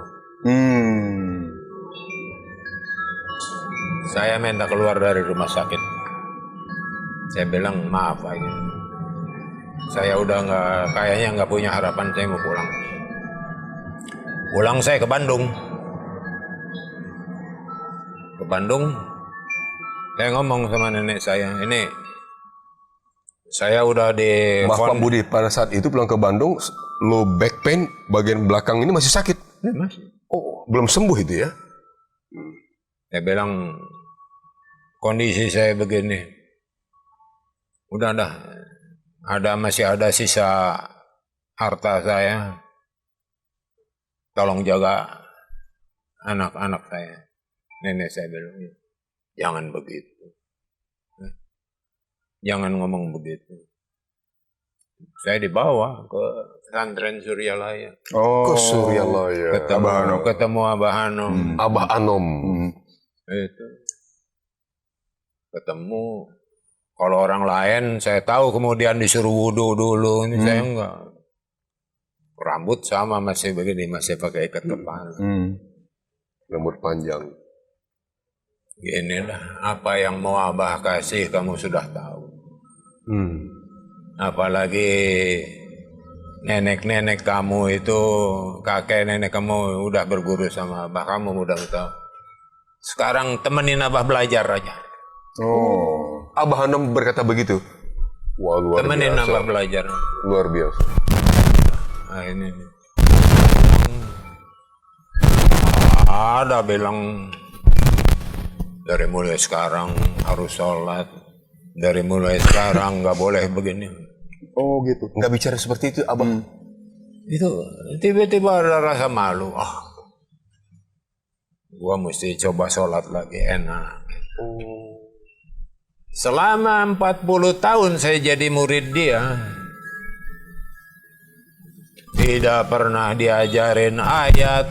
S2: Saya minta keluar dari rumah sakit. Saya bilang maaf aja. Saya udah kayaknya nggak punya harapan, saya mau pulang. Pulang saya ke Bandung. Ke Bandung, saya ngomong sama nenek saya, ini saya udah di...
S3: Maaf Pak Budi, pada saat itu pulang ke Bandung, lo back pain bagian belakang ini masih sakit?
S2: Masih.
S3: Oh, belum sembuh itu ya?
S2: Saya bilang, kondisi saya begini, udah dah. Masih ada sisa harta saya, tolong jaga anak-anak saya. Nenek saya bilang, jangan begitu, jangan ngomong begitu. Saya dibawa ke pesantren Suryalaya.
S3: Ke Suryalaya.
S2: Ketemu Abah Anom.
S3: Abah Anom.
S2: Itu ketemu. Kalau orang lain saya tahu kemudian disuruh wudhu dulu, ini saya enggak. Rambut sama masih begini, masih pakai ikat kepala.
S3: Rambut panjang.
S2: Inilah apa yang mau Abah kasih kamu sudah tahu. Apalagi nenek-nenek kamu itu, kakek nenek kamu udah berguru sama Abah, kamu udah tahu. Sekarang temenin Abah belajar aja.
S3: Oh, Abah Anom berkata begitu. Wah, luar
S2: temenin
S3: biasa.
S2: Abah belajar.
S3: Luar biasa.
S2: Nah, ini. Ada bilang dari mulai sekarang harus sholat, dari mulai sekarang nggak boleh begini.
S3: Oh gitu. Nggak bicara seperti itu, Abah.
S2: Itu tiba-tiba ada rasa malu. Gua mesti coba sholat lagi enak. Selama 40 tahun saya jadi murid dia, tidak pernah diajarin ayat,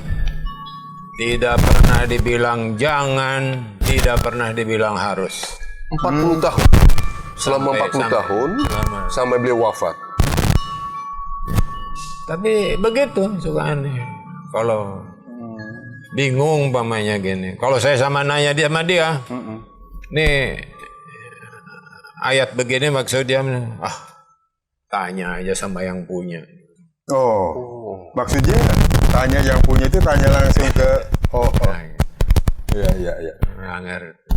S2: tidak pernah dibilang jangan, tidak pernah dibilang harus.
S3: 40 tahun. Selama 40 tahun sampai beliau wafat.
S2: Tapi begitu suka aneh. Kalau bingung pamannya gini. Kalau saya nanya dia sama dia, nih ayat begini maksudnya, tanya aja sama yang punya.
S1: Maksudnya tanya yang punya itu tanya langsung ke
S3: Iya.
S2: Nggak ngerti.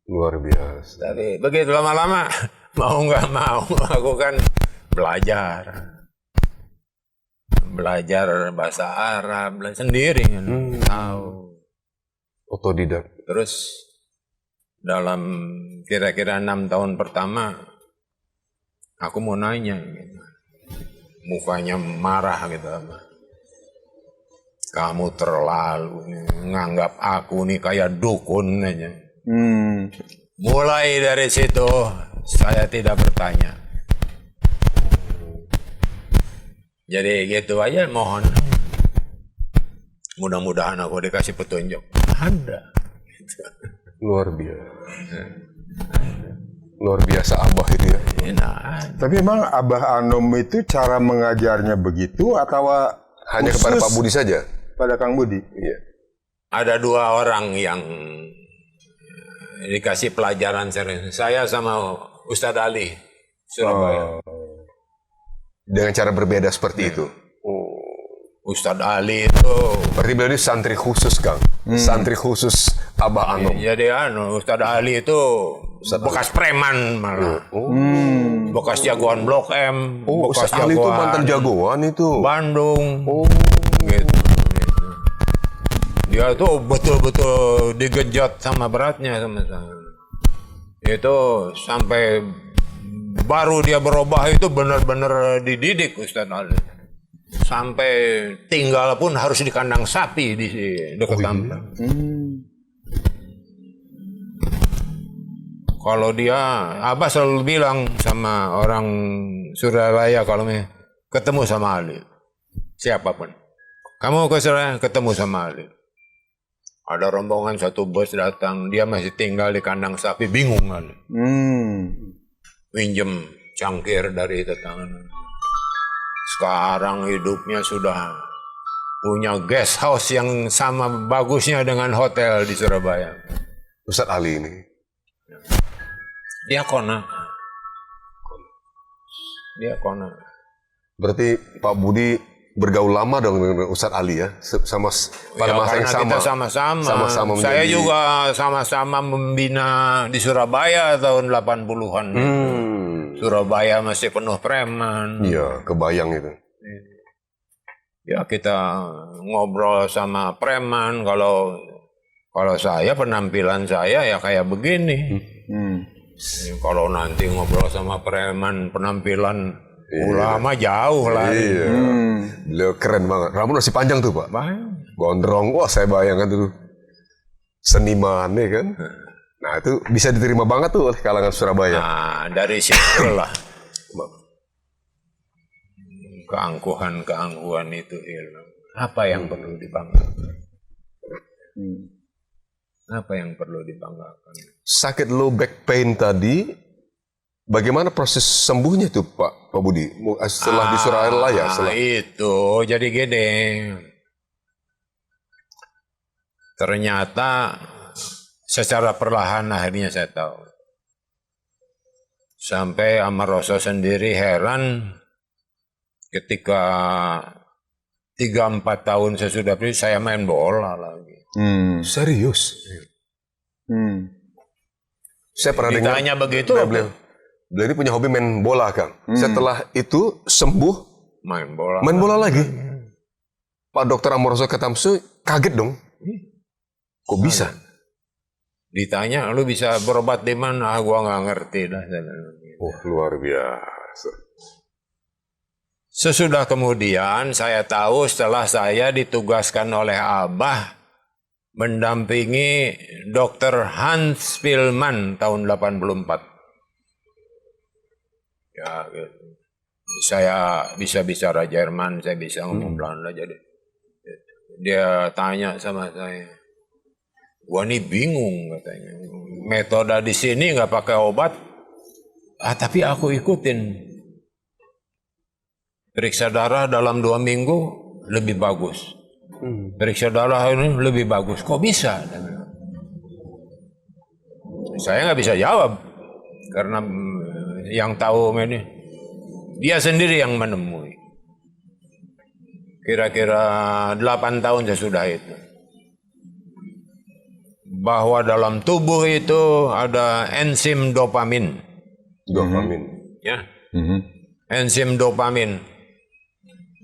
S3: Luar biasa.
S2: Tapi begitu lama-lama mau nggak mau aku kan belajar bahasa Arab sendiri kan, tahu.
S3: Otodidak.
S2: Terus dalam kira-kira 6 tahun pertama, aku mau nanya, gitu. Mukanya marah gitu. Kamu terlalu nganggap aku nih kayak dukun aja. Mulai dari situ saya tidak bertanya. Jadi gitu aja, mohon. Mudah-mudahan aku dikasih petunjuk. Ada.
S3: Luar biasa. Luar biasa Abah itu ya.
S2: Nah,
S1: Tapi emang Abah Anom itu cara mengajarnya begitu atau
S3: Hanya
S1: khusus
S3: kepada Pak Budi saja.
S1: pada Kang Budi?
S3: Iya.
S2: ada 2 orang yang dikasih pelajaran serius. Saya sama Ustadz Ali Surabaya.
S3: Dengan cara berbeda seperti itu.
S2: Ustadz Ali itu
S3: Berarti beliau ini santri khusus, Kang. Santri khusus Abah Anom.
S2: jadi Ustadz Ali itu bekas preman malah. Bekas jagoan Blok M,
S3: Oh,
S2: bekas
S3: Ustaz Ali itu
S2: jagoan
S3: mantan jagoan itu.
S2: Bandung. Gitu. Dia tuh betul-betul digenjot sama beratnya sama saya. Itu sampai baru dia berubah itu benar-benar dididik Ustadz Ali. Sampai tinggal pun harus di kandang sapi di dekat Tambang. Kalau dia, Abah selalu bilang sama orang Surabaya kalau ketemu sama Ali, siapapun, kamu ke Surabaya ketemu sama Ali. Ada rombongan 1 bus datang, dia masih tinggal di kandang sapi, bingung Ali. Minjem cangkir dari tetangga. Sekarang hidupnya sudah punya guest house yang sama bagusnya dengan hotel di Surabaya.
S3: Ustadz Ali ini.
S2: Dia kona.
S3: Berarti Pak Budi bergaul lama dong dengan Ustadz Ali ya? Sama pada
S2: Ya,
S3: masa yang
S2: karena
S3: sama.
S2: kita sama-sama.
S3: Sama-sama
S2: Saya
S3: menjadi-
S2: juga sama-sama membina di Surabaya tahun 80-an. Surabaya masih penuh preman.
S3: Iya, kebayang itu.
S2: Ya kita ngobrol sama preman. Kalau saya penampilan saya ya kayak begini. Kalau nanti ngobrol sama preman penampilan ulama jauh lah.
S3: Iya. Beliau keren banget. Rambut masih panjang tuh, Pak. Gondrong. Wah, saya bayangkan tuh. Seniman ya kan. Nah, itu bisa diterima banget tuh oleh kalangan Surabaya.
S2: Nah, dari situlah keangkuhan itu hilang. Apa yang perlu dibanggakan? Apa yang perlu dibanggakan?
S3: Sakit low back pain tadi, bagaimana proses sembuhnya tuh Pak Budi? Setelah di Surabaya, setelah
S2: Itu jadi gini. Ternyata secara perlahan akhirnya saya tahu. Sampai Amaroso sendiri heran ketika 3-4 tahun sesudah itu saya main bola lagi.
S3: serius. Saya pernah dengar
S2: Ditanya begitu,
S3: beliau ini punya hobi main bola, Kang. Setelah itu sembuh,
S2: main bola.
S3: main bola lagi. Pak Dokter Amoroso Ketamsu kaget dong. Kok bisa?
S2: Ditanya, lu bisa berobat di mana? Ah, gua nggak ngerti dah.
S3: Oh, luar biasa.
S2: Sesudah kemudian saya tahu setelah saya ditugaskan oleh Abah mendampingi Dr. Hans Pilman tahun 84. Ya, gitu. Saya bisa bicara Jerman, saya bisa ngomong Belanda, jadi dia tanya sama saya, gua nih bingung katanya, metode di sini nggak pakai obat, tapi aku ikutin, periksa darah dalam 2 minggu lebih bagus, periksa darah ini lebih bagus, kok bisa? Saya nggak bisa jawab karena yang tahu ini dia sendiri yang menemui. Kira-kira 8 tahun sesudah itu, bahwa dalam tubuh itu ada enzim dopamin. Ya, enzim dopamin.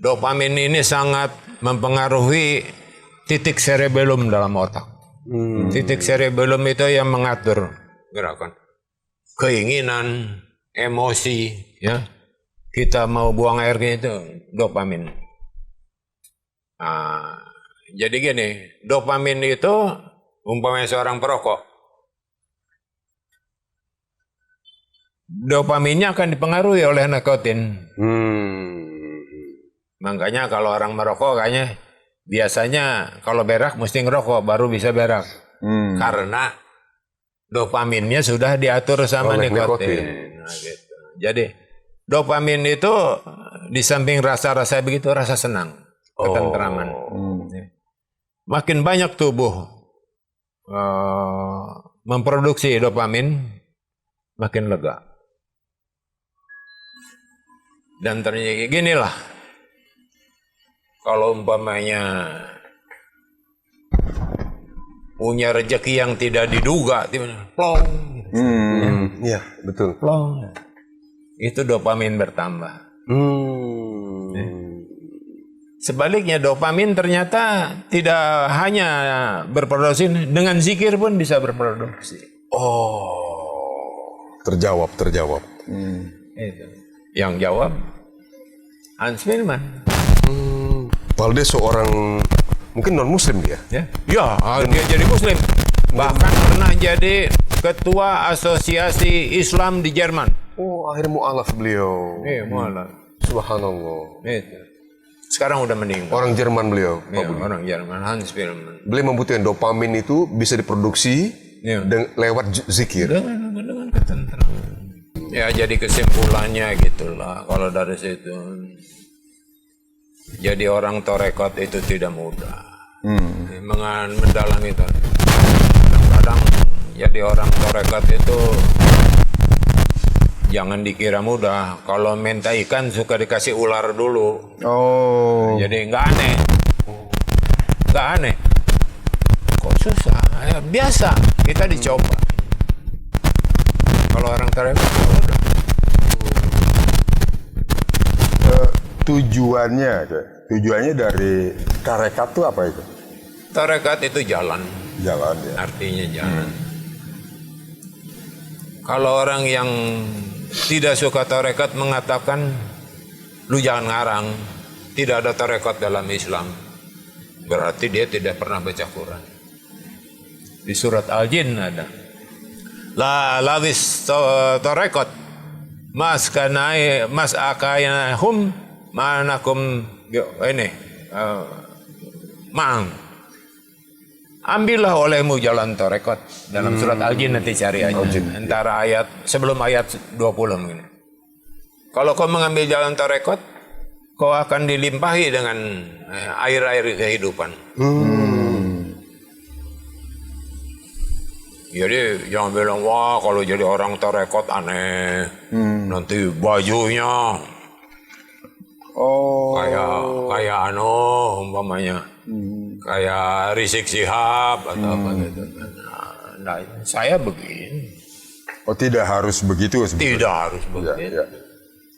S2: Dopamin ini sangat mempengaruhi titik cerebellum dalam otak. Titik cerebellum itu yang mengatur gerakan. Keinginan, emosi, ya. Kita mau buang airnya itu dopamin. Nah, jadi gini, dopamin itu umpamanya seorang perokok. Dopaminnya akan dipengaruhi oleh nikotin. Makanya kalau orang merokok kayaknya biasanya kalau berak mesti ngerokok baru bisa berak. Karena dopaminnya sudah diatur sama
S3: Oleh
S2: nikotin. Nah, gitu. Jadi dopamin itu di samping rasa-rasa begitu rasa senang, ketentraman. Makin banyak tubuh memproduksi dopamin, makin lega. Dan ternyata ginilah, kalau umpamanya punya rezeki yang tidak diduga, plong,
S3: Iya, betul.
S2: plong, itu dopamin bertambah. Sebaliknya dopamin ternyata tidak hanya berproduksi, dengan zikir pun bisa berproduksi.
S3: Terjawab.
S2: Itu. Yang jawab Hans Filman.
S3: Valdes seorang mungkin non muslim dia.
S2: Ya, dia jadi muslim. Bahkan pernah jadi ketua asosiasi Islam di Jerman.
S3: Akhirnya mu'alaf beliau.
S2: Iya, mualaf.
S3: Subhanallah.
S2: Itu. Sekarang udah meninggal.
S3: Orang Jerman beliau, Pak
S2: Iya,
S3: Budi.
S2: orang Jerman, Hans Filman.
S3: Beliau membutuhkan dopamin itu bisa diproduksi
S2: Iya.
S3: lewat zikir.
S2: Dengan ketentraman. Ya, jadi kesimpulannya gitulah kalau dari situ. Jadi orang torekot itu tidak mudah. Mendalami itu. Kadang-kadang jadi orang torekot itu jangan dikira mudah. Kalau minta ikan suka dikasih ular dulu. Jadi nggak aneh. Nggak aneh. Kok susah? Ya, biasa. Kita dicoba. Kalau orang torekot udah.
S1: Tujuannya dari tarekat itu apa itu?
S2: Tarekat itu jalan.
S1: Jalan ya.
S2: Artinya jalan. Kalau orang yang tidak suka tarekat mengatakan, lu jangan ngarang, tidak ada tarekat dalam Islam. Berarti dia tidak pernah baca Quran. Di surat Al-Jin ada. La lawis tarekat mas akayanahum manakum ini ma'am. Ambillah olehmu jalan tarekat. Dalam surat Al-Jin nanti cari aja. Antara ayat sebelum ayat 20 mungkin. Kalau kau mengambil jalan tarekat, kau akan dilimpahi dengan air-air kehidupan. Jadi jangan bilang, wah kalau jadi orang tarekat aneh. Nanti bajunya kayak umpamanya. Kayak Rizik Syihab atau apa gitu. Nah, saya begini.
S1: Tidak harus begitu sebetulnya.
S2: Tidak harus begitu.
S1: Ya.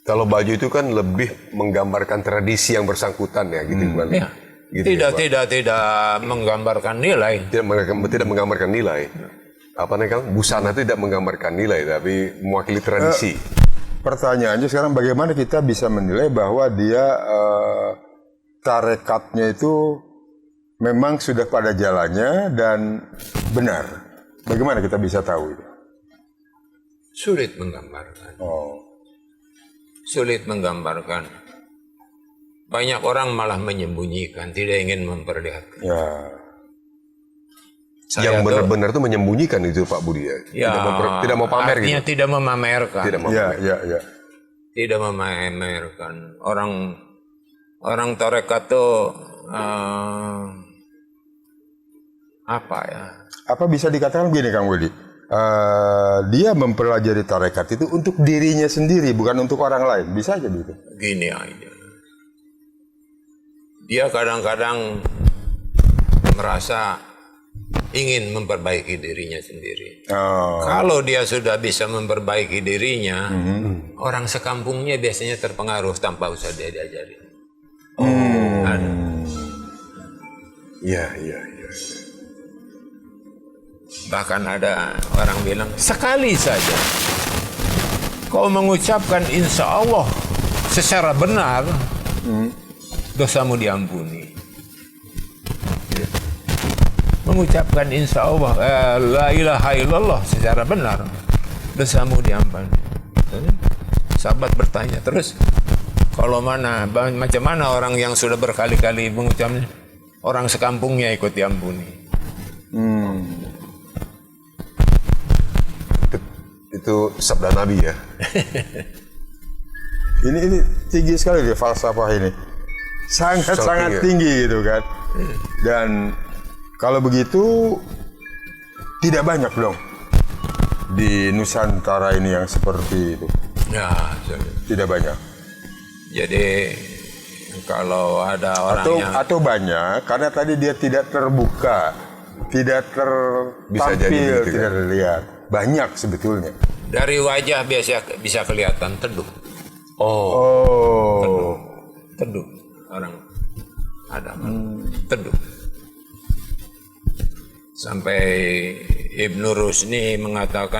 S3: Kalau baju itu kan lebih menggambarkan tradisi yang bersangkutan ya, gitu kan?
S2: Ya.
S3: Gitu
S2: Tidak menggambarkan nilai.
S3: Tidak menggambarkan nilai. Apa nih Kang? Busana itu tidak menggambarkan nilai, tapi mewakili tradisi.
S1: Pertanyaannya sekarang bagaimana kita bisa menilai bahwa dia tarekatnya itu memang sudah pada jalannya dan benar. Bagaimana kita bisa tahu itu?
S2: Sulit menggambarkan. Sulit menggambarkan. Banyak orang malah menyembunyikan, tidak ingin memperlihatkan.
S1: Ya.
S3: Yang benar-benar itu menyembunyikan itu Pak Budi ya. Tidak mau pamer
S2: artinya
S3: gitu.
S2: tidak memamerkan.
S1: Ya.
S2: Tidak memamerkan. Orang tarekat itu apa ya?
S1: Apa bisa dikatakan begini Kang Willy? Dia mempelajari tarekat itu untuk dirinya sendiri, bukan untuk orang lain. Bisa aja gitu.
S2: Gini aja. Dia kadang-kadang merasa ingin memperbaiki dirinya sendiri. Kalau dia sudah bisa memperbaiki dirinya, orang sekampungnya biasanya terpengaruh tanpa usah dia diajari.
S3: Iya.
S2: Bahkan ada orang bilang, sekali saja kau mengucapkan insya Allah secara benar, dosamu diampuni. Mengucapkan insya Allah la ilaha illallah secara benar, dosamu diampuni. Sahabat bertanya terus, kalau macam mana orang yang sudah berkali-kali mengucapnya, orang sekampungnya ikut diampuni.
S3: Itu sabda Nabi ya.
S1: Ini tinggi sekali dia falsafah ini. Sangat tinggi gitu kan. Dan kalau begitu tidak banyak dong di Nusantara ini yang seperti itu.
S2: Ya,
S1: Tidak banyak.
S2: jadi kalau ada orang
S1: Atau banyak karena tadi dia tidak terbuka, tidak
S3: Bisa jadi
S1: tertampil,
S3: begitu,
S1: tidak
S3: kan?
S1: terlihat. Banyak sebetulnya.
S2: dari wajah biasa bisa kelihatan teduh.
S1: Oh.
S2: Teduh orang ada teduh. Sampai Ibnu Rusdi mengatakan,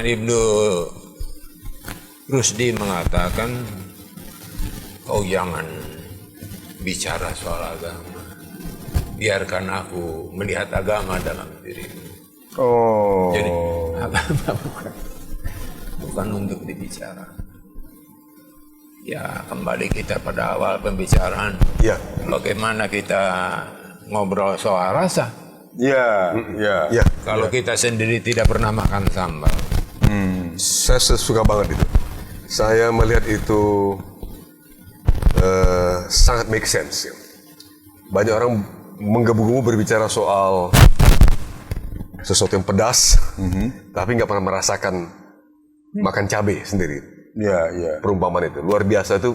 S2: kau jangan bicara soal agama, biarkan aku melihat agama dalam dirimu.
S1: Oh.
S2: Jadi agama bukan untuk dibicara. Ya, kembali kita pada awal pembicaraan.
S3: Ya.
S2: Bagaimana kita ngobrol soal rasa?
S1: Ya.
S2: Kalau kita sendiri tidak pernah makan sambal.
S3: Saya suka banget itu. Saya melihat itu sangat make sense. Ya. Banyak orang menggebu-gebu berbicara soal sesuatu yang pedas, tapi nggak pernah merasakan makan cabai sendiri.
S1: Ya.
S3: Perumpamaan itu luar biasa itu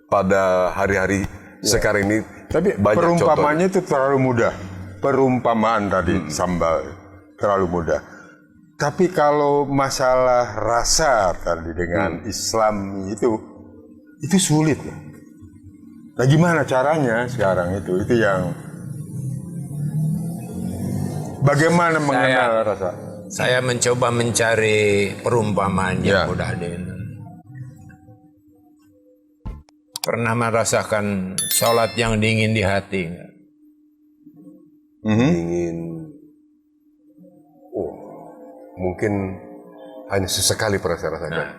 S3: pada hari-hari sekarang ini.
S1: Tapi
S3: banyak
S1: perumpamaannya itu terlalu mudah. Perumpamaan tadi sambal terlalu mudah. Tapi kalau masalah rasa tadi dengan Islam itu sulit. Nah, gimana caranya sekarang itu? Itu yang bagaimana mengenal rasa?
S2: Saya mencoba mencari perumpamaan yang mudah deh. Pernah merasakan sholat yang dingin di hati nggak?
S3: Ingin, mungkin hanya sesekali pernah saya rasakan.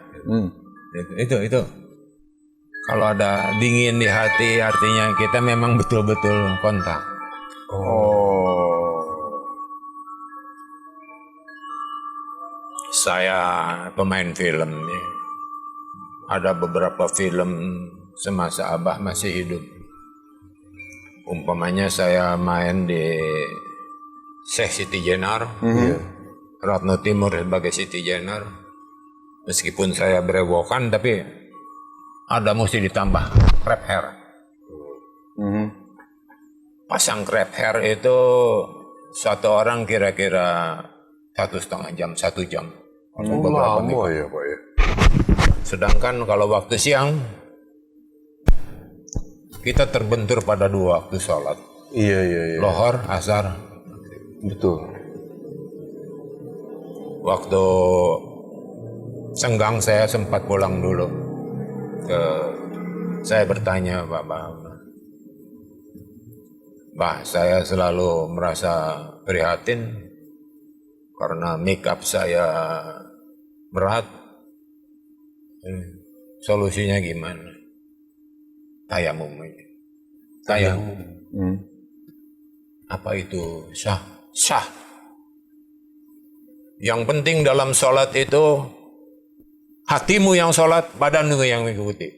S2: Itu. Kalau ada dingin di hati, artinya kita memang betul-betul kontak. Saya pemain film ya. Ada beberapa film semasa Abah masih hidup. Umpamanya saya main di Syekh Siti Jenar, Ratno Timur sebagai Siti Jenar. Meskipun saya berewokan, tapi ada mesti ditambah crab hair. Pasang crab hair itu satu orang kira-kira 1,5 jam, 1 jam.
S3: Lama ya Pak ya.
S2: Sedangkan kalau waktu siang kita terbentur pada 2 waktu sholat.
S3: Iya.
S2: Lohor, asar.
S3: Betul.
S2: Waktu senggang saya sempat pulang dulu. Saya bertanya Bah, saya selalu merasa prihatin karena make up saya berat. Solusinya gimana? Tayamum. Apa itu? Sah. Yang penting dalam sholat itu hatimu yang sholat, badanmu yang mengikuti.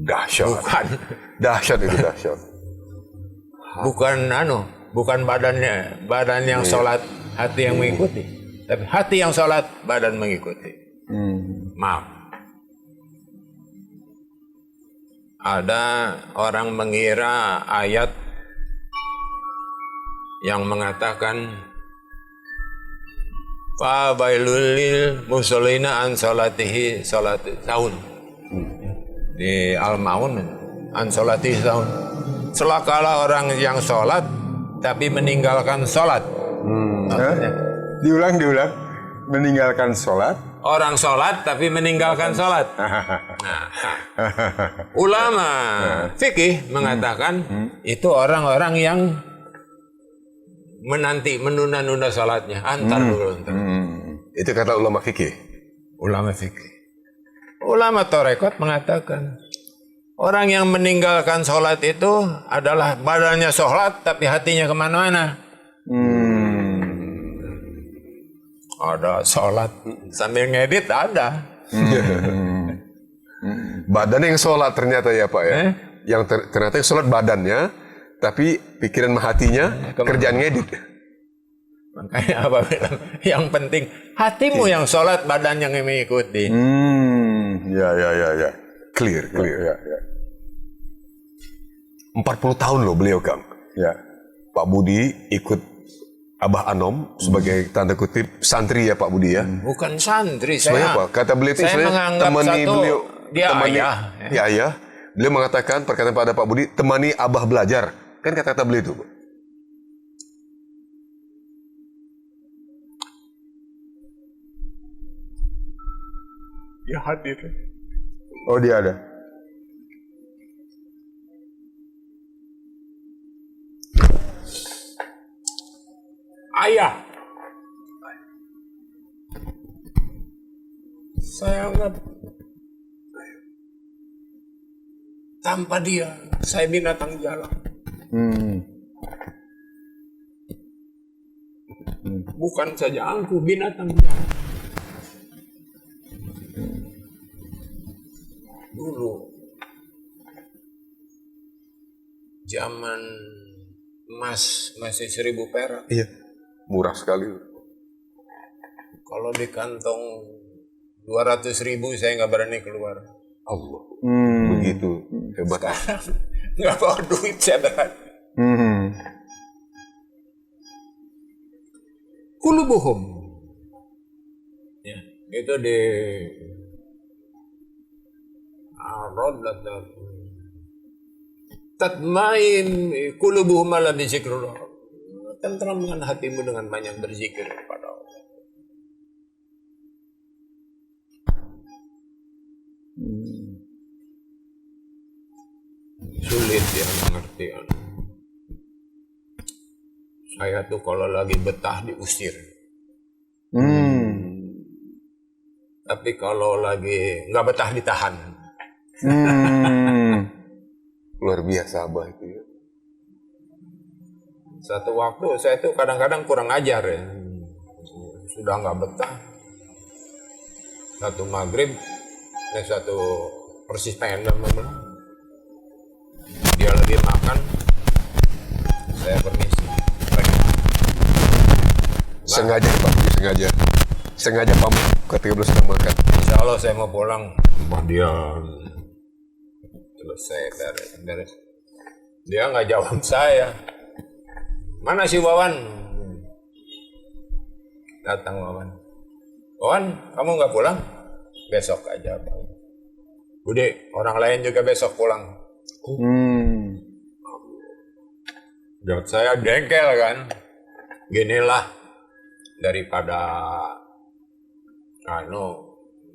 S3: Dahsyat. Dahsyat.
S2: Bukan badan yang sholat, hati yang mengikuti. Tapi hati yang sholat, badan mengikuti. Maaf. Ada orang mengira ayat yang mengatakan fa bailul lil musallina an salatihi salat tahun. Di Al-Maun an salatihi tahun. Celakalah orang yang sholat tapi meninggalkan sholat. Maksudnya,
S1: Diulang. Meninggalkan sholat.
S2: orang sholat tapi meninggalkan sholat. Nah, ulama fikih mengatakan itu orang-orang yang menunda-nunda sholatnya. Antar dulu.
S3: Itu kata ulama fikih.
S2: Ulama fikih. Ulama torekot mengatakan orang yang meninggalkan sholat itu adalah badannya sholat tapi hatinya kemana-mana. Ada sholat sambil ngedit ada.
S3: Badannya yang sholat ternyata ya Pak ya. Ternyata yang sholat badannya, tapi pikiran sama hatinya kerjaan ngedit.
S2: Makanya apa bilang? Yang penting hatimu yang sholat, badan yang mengikuti.
S1: Ya.
S3: Clear.
S1: Ya.
S3: 40 tahun loh beliau Kang.
S1: Ya.
S3: Pak Budi ikut Abah Anom sebagai tanda kutip santri ya Pak Budi ya.
S2: Bukan santri,
S3: Sebenarnya apa? Kata beliau itu
S2: saya menganggap
S3: temani
S2: satu,
S3: beliau,
S2: dia
S3: temani
S2: ayah.
S3: Ya ayah. Beliau mengatakan perkataan pada Pak Budi, temani Abah belajar. Kan kata-kata beliau itu.
S2: Dia hadir.
S1: Oh, dia ada.
S2: Ayah. Saya anggap tanpa dia saya binatang jalan. Bukan saja aku binatang jalan. Dulu zaman emas masih 1.000 perak.
S3: Iya. Murah sekali.
S2: Kalau di kantong 200.000 saya nggak berani keluar.
S3: Allah. Begitu hebat.
S2: Sekarang nggak bawa duit saya berani. Kulubuhum. Ya, itu di Arad atau tatmain kulubuhum ala bizikrullah. Tentramkan hatimu dengan banyak berzikir kepada Allah. Sulit ya mengerti. Saya tuh kalau lagi betah diusir. Tapi kalau lagi nggak betah ditahan.
S3: Luar biasa Abah itu ya.
S2: Satu waktu saya tuh kadang-kadang kurang ajar ya. Sudah nggak betah. Satu maghrib, satu persis pengen dia lagi makan, saya permisi.
S3: Sengaja Pak Budi, sengaja pamit ketika belum sedang makan.
S2: Insya Allah saya mau pulang. Dia selesai beres. Dia nggak jawab saya. Mana si Wawan? Datang Wawan. Wawan, kamu nggak pulang? Besok aja, Bang. Bude, orang lain juga besok pulang. Dan saya dengkel kan. Ginilah daripada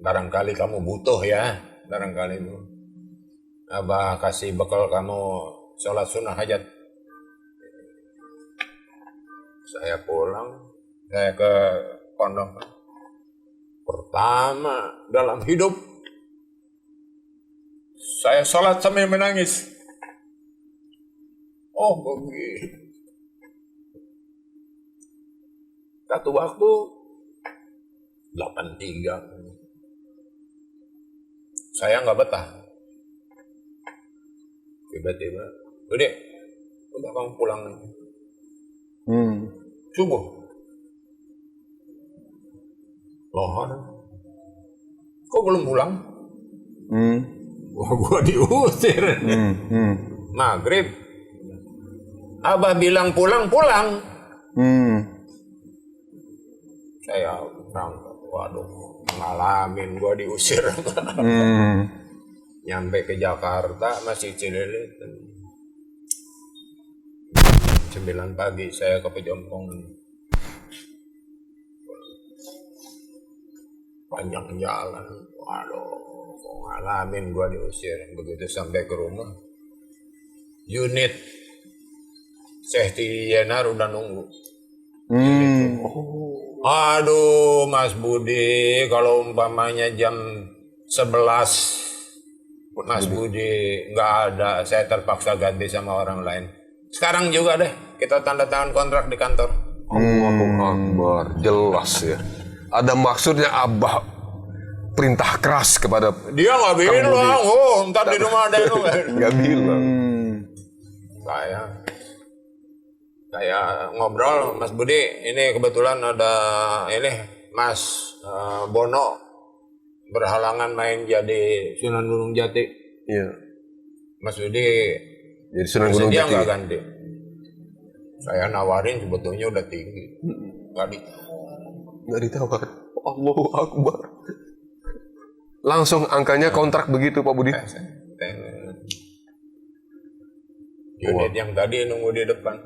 S2: barangkali kamu butuh ya, barangkali itu. Abah kasih bekal kamu sholat sunnah hajat. Saya pulang, saya ke pondok. Pertama dalam hidup, saya sholat sambil menangis. Oh begitu. Satu waktu 83. Saya nggak betah. Tiba-tiba, udah kamu pulang. Subuh. Lohar. Kok belum pulang? Gua diusir. Maghrib. Abah bilang pulang. Saya berangkat. Waduh, ngalamin gua diusir. Nyampe ke Jakarta masih Cililin. 9 pagi saya ke Pejompong. panjang jalan. Waduh, ngalamin gua diusir. Begitu sampai ke rumah, unit safety Yenar udah nunggu. Aduh, Mas Budi, kalau umpamanya jam 11 Mas Budi nggak ada, saya terpaksa ganti sama orang lain. Sekarang juga deh, kita tanda tangan kontrak di kantor.
S3: Allahu Akbar, jelas ya. Ada maksudnya Abah perintah keras kepada
S2: Dia nggak bilang, oh ntar di rumah ada itu.
S3: nggak bilang.
S2: Saya ngobrol, Mas Budi, ini kebetulan ada ini Mas Bono berhalangan main jadi Sunan Gunung Jati.
S3: Iya.
S2: Mas Budi
S3: Jadi Sunan Gunung
S2: dia
S3: Jati.
S2: nggak ganti. Saya nawarin sebetulnya udah tinggi,
S3: Nggak ditawar. Allahu Akbar. Langsung angkanya kontrak begitu Pak Budi.
S2: Unit yang tadi nunggu di depan.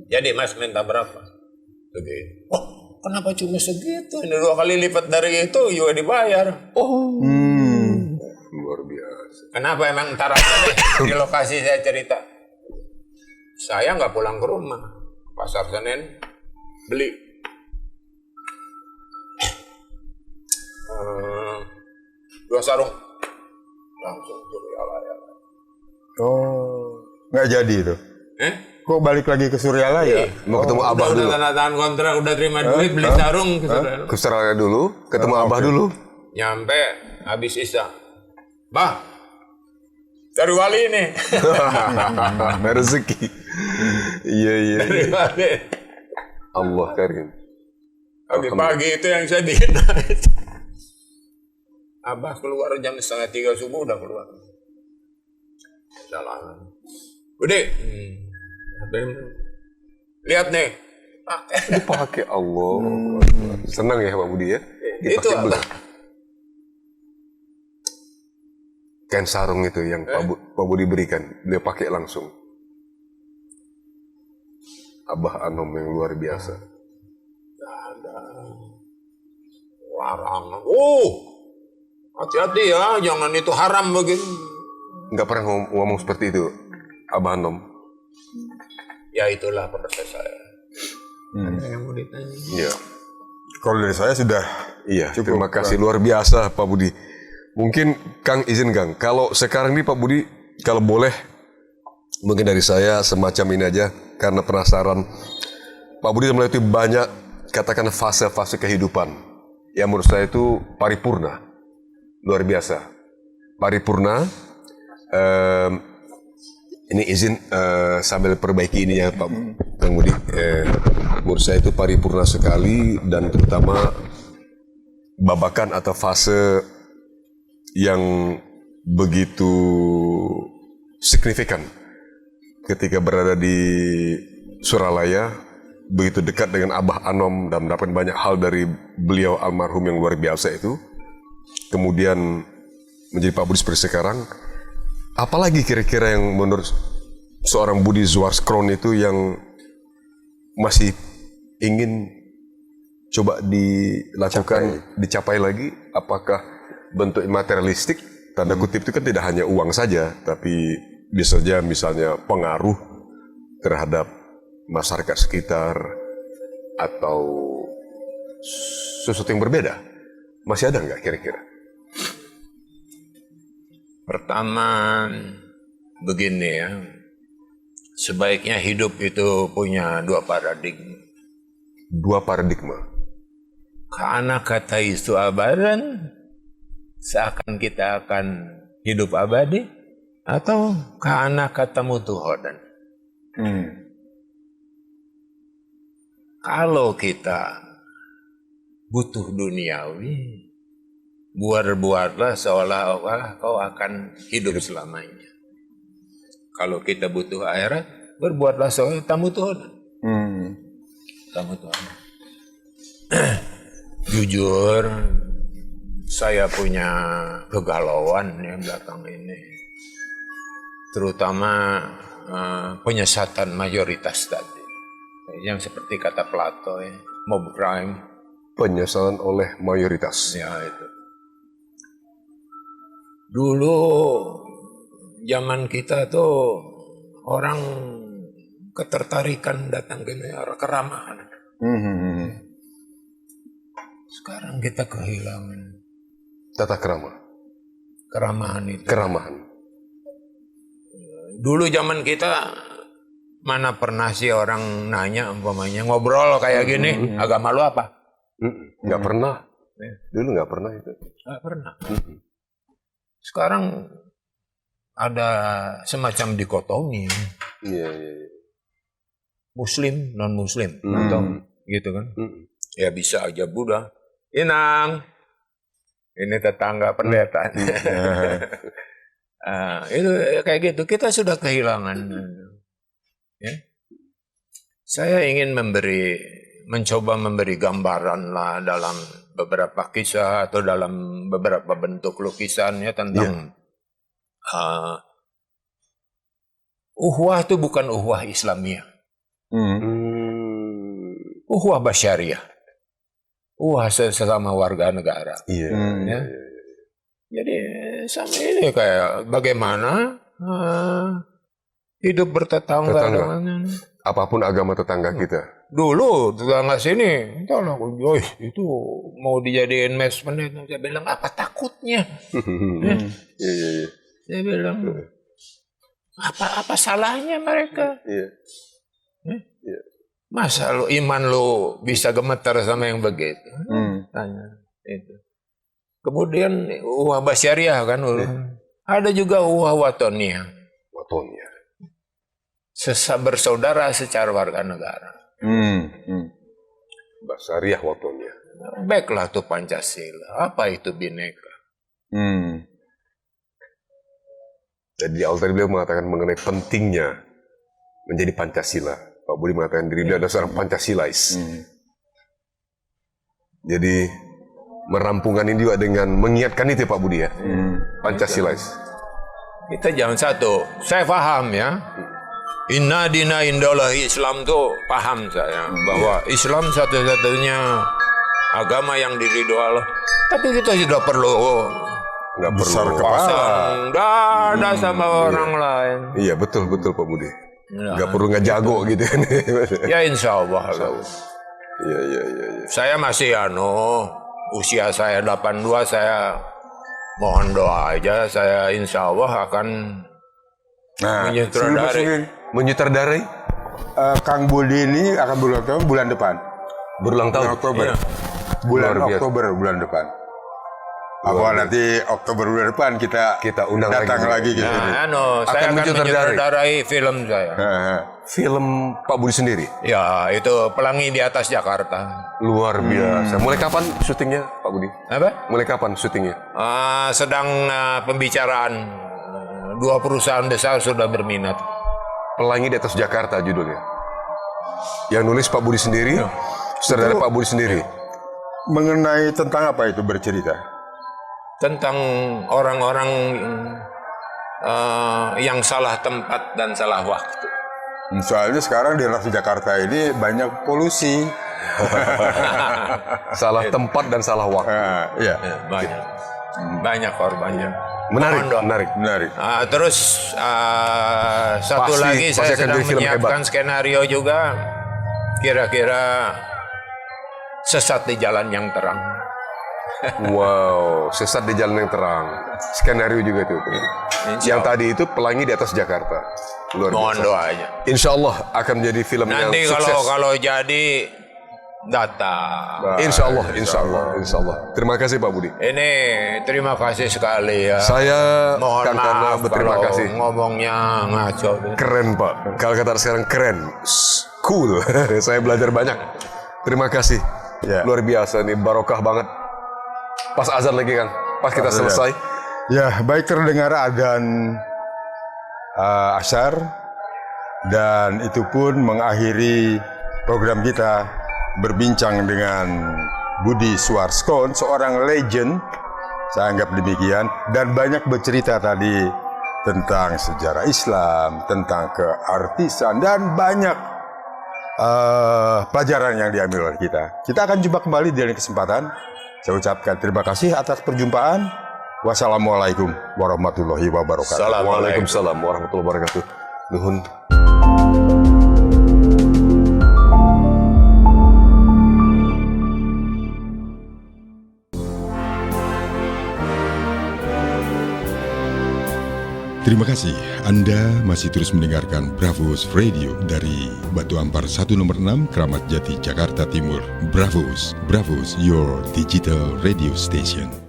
S2: Jadi Mas minta berapa? Segitu. Oh, kenapa cuma segitu? Ini 2 kali lipat dari itu juga dibayar.
S3: Oh. Luar biasa.
S2: Kenapa emang ntar aja deh di lokasi saya cerita. Saya nggak pulang ke rumah. Pasar Senen beli 2 sarung. Langsung Suryalaya.
S1: Oh, nggak jadi itu. Kok balik lagi ke Suryalaya?
S3: Mau ketemu Abah
S2: Udah
S3: dulu.
S2: tanda tangan kontrak, udah terima duit, beli sarung ke Suryalaya.
S3: Ke Australia dulu, ketemu Abah dulu.
S2: Nyampe habis Isya. Bah, dari wali ini.
S3: Rezeki. Iya.
S2: Dari wali.
S3: Allah karim.
S2: Pagi-pagi itu yang saya dihina. Abah keluar jam 2:30 subuh udah keluar. Jalan. Udah. Lihat nih.
S3: Dipakai Allah. Senang ya Pak Budi ya?
S2: Itu
S3: Dipakai
S2: apa?
S3: belah. Kain sarung itu yang Pak Budi berikan, dia pakai langsung. Abah Anom yang luar biasa.
S2: Larangan. Hati-hati ya, jangan itu haram begini.
S3: Nggak pernah ngomong seperti itu, Abah Anom.
S2: Ya itulah proses saya. Ada yang mau ditanya?
S3: Iya.
S1: Kalau dari saya sudah
S3: Iya,
S1: cukup.
S3: terima kasih luar biasa Pak Budi. Mungkin Kang izin Kang, kalau sekarang ini Pak Budi, kalau boleh, mungkin dari saya semacam ini aja, karena penasaran. Pak Budi melewati banyak, katakan fase-fase kehidupan, yang menurut saya itu paripurna, luar biasa. Paripurna, ini izin sambil perbaiki ini ya Pak Kang Budi. Menurut saya itu paripurna sekali, dan terutama babakan atau fase yang begitu signifikan ketika berada di Suryalaya, begitu dekat dengan Abah Anom dan mendapatkan banyak hal dari beliau almarhum yang luar biasa itu, kemudian menjadi Pak Budi seperti sekarang. Apalagi kira-kira yang menurut seorang Budi Zwaskron itu yang masih ingin coba dilakukan, dicapai lagi? Apakah bentuk materialistik, tanda kutip itu kan tidak hanya uang saja, tapi bisa saja misalnya pengaruh terhadap masyarakat sekitar atau sesuatu yang berbeda. Masih ada nggak kira-kira?
S2: Pertama, begini ya. Sebaiknya hidup itu punya 2 paradigma.
S3: 2 paradigma.
S2: Karena kata itu abadan, seakan kita akan hidup abadi, atau karena katamu Tuhan. Kalau kita butuh duniawi, buat-buatlah seolah-olah kau akan hidup selamanya. Kalau kita butuh akhirat, berbuatlah seolah tamu Tuhan. Tamu Tuhan. Jujur, saya punya kegalauan ya belakang ini, terutama penyesatan mayoritas tadi, yang seperti kata Plato ya, mob crime,
S3: penyesalan oleh mayoritas.
S2: Ya itu. Dulu zaman kita tuh orang ketertarikan datang ke negara keramahan. Sekarang kita kehilangan
S3: Tata kerama.
S2: keramahan itu.
S3: Keramahan.
S2: Dulu zaman kita mana pernah sih orang nanya umpamanya ngobrol kayak gini, agama lu apa?
S3: Nggak pernah.
S2: Ya.
S3: Dulu nggak pernah itu.
S2: Nggak pernah. Sekarang ada semacam dikotomi,
S3: Iya, iya, iya.
S2: Muslim non Muslim, atau gitu kan? Ya bisa aja Buddha, Inang, ini tetangga pendeta. Itu kayak gitu. Kita sudah kehilangan. Ya. Saya ingin mencoba memberi gambaran lah dalam beberapa kisah atau dalam beberapa bentuk lukisan ya tentang uhwah itu bukan uhwah Islamiyah, uhwah basyariah, uhwah sesama warga negara.
S3: Iya.
S2: Ya. Jadi sama ini kayak bagaimana hidup bertetangga
S3: Tetangga.
S2: dengan
S3: Apapun agama tetangga kita.
S2: dulu tetangga sini, entahlah, itu mau dijadiin mes pendeta. Saya bilang apa takutnya?
S3: Iya, iya, iya.
S2: Saya bilang apa salahnya mereka?
S3: Iya.
S2: Masa lu iman lu bisa gemetar sama yang begitu? Tanya itu. Kemudian uwah basyariah kan, ada juga uwah watoniyah.
S3: Watonya.
S2: Bersaudara secara warga negara.
S3: Basariah watonya.
S2: Baiklah tuh Pancasila. Apa itu Bhinneka?
S3: Jadi di awal tadi beliau mengatakan mengenai pentingnya menjadi Pancasila. Pak Budi mengatakan diri beliau adalah seorang Pancasilais. Jadi merampungkan ini juga dengan mengingatkan itu ya Pak Budi ya. Pancasilais.
S2: Kita jangan satu. Saya paham ya. Inna dina indallahi Islam tuh paham saya bahwa Islam satu-satunya agama yang diridhoi Allah. Tapi kita tidak perlu
S3: Nggak
S1: Besar
S3: perlu.
S1: kepala.
S2: pasang dada sama orang lain.
S3: Iya betul betul Pak Budi.
S2: Ya,
S3: Nggak perlu ngejago gitu kan.
S2: ya insya Allah.
S3: Iya iya iya. Iya.
S2: Saya masih usia saya 82, saya mohon doa aja. Saya insya Allah akan
S3: Menyutradarai
S1: Kang Budi ini akan berulang tahun bulan depan.
S3: berulang
S1: Bulan
S3: tahun.
S1: Oktober.
S2: Iya.
S1: Bulan
S3: Luar biasa.
S1: Oktober bulan depan. Apa nanti Oktober bulan depan kita
S3: undang
S1: datang lagi
S3: lagi.
S1: gitu.
S2: Saya akan menyutradarai film saya.
S3: Film Pak Budi sendiri.
S2: Ya, itu Pelangi di Atas Jakarta.
S3: Luar biasa. Mulai kapan syutingnya Pak Budi?
S2: Apa?
S3: Mulai kapan syutingnya?
S2: Sedang pembicaraan. Dua perusahaan besar sudah berminat.
S3: Pelangi di Atas Jakarta judulnya. Yang nulis Pak Budi sendiri, sutradara Pak Budi sendiri.
S1: Mengenai tentang apa itu bercerita?
S2: Tentang orang-orang yang salah tempat dan salah waktu.
S1: Soalnya sekarang di Atas Jakarta ini banyak polusi.
S3: Salah tempat dan salah waktu.
S1: Iya.
S2: Banyak. Banyak korbannya.
S3: Menarik,
S2: Mohon doa.
S3: menarik.
S2: Terus satu
S3: Pasti-
S2: lagi
S3: pasti
S2: saya
S3: akan
S2: sedang
S3: jadi film
S2: menyiapkan skenario juga. Kira-kira sesat di jalan yang terang.
S3: Wow, sesat di jalan yang terang. Skenario juga itu. Yang tadi itu Pelangi di Atas Jakarta. Luar
S2: Mohon
S3: biasa.
S2: doanya.
S3: Insya Allah akan menjadi film yang
S2: Nanti
S3: sukses.
S2: kalau jadi datang.
S3: Insya Allah, insya Allah, insya Allah. Terima kasih Pak Budi.
S2: Ini terima kasih sekali ya.
S3: Saya
S2: Mohon
S3: Kang Karna
S2: maaf
S3: berterima
S2: kalau
S3: kasih.
S2: ngomongnya ngaco.
S3: Keren Pak. Kalau kata sekarang keren, cool. Saya belajar banyak. Terima kasih.
S1: Ya.
S3: Luar biasa nih, barokah banget. Pas azan lagi Kang, pas kita
S1: azan.
S3: selesai.
S1: Ya, baik terdengar adzan asar dan itu pun mengakhiri program kita berbincang dengan Budi Suarskon, seorang legend, saya anggap demikian, dan banyak bercerita tadi tentang sejarah Islam, tentang keartisan dan banyak pelajaran yang diambil oleh kita. Kita akan jumpa kembali di lain kesempatan. Saya ucapkan terima kasih atas perjumpaan. Wassalamualaikum warahmatullahi wabarakatuh.
S3: Waalaikumsalam warahmatullahi wabarakatuh. Nuhun.
S4: Terima kasih Anda masih terus mendengarkan Bravos Radio dari Batu Ampar 1 nomor 6 Kramat Jati Jakarta Timur. Bravos, Bravos, your digital radio station.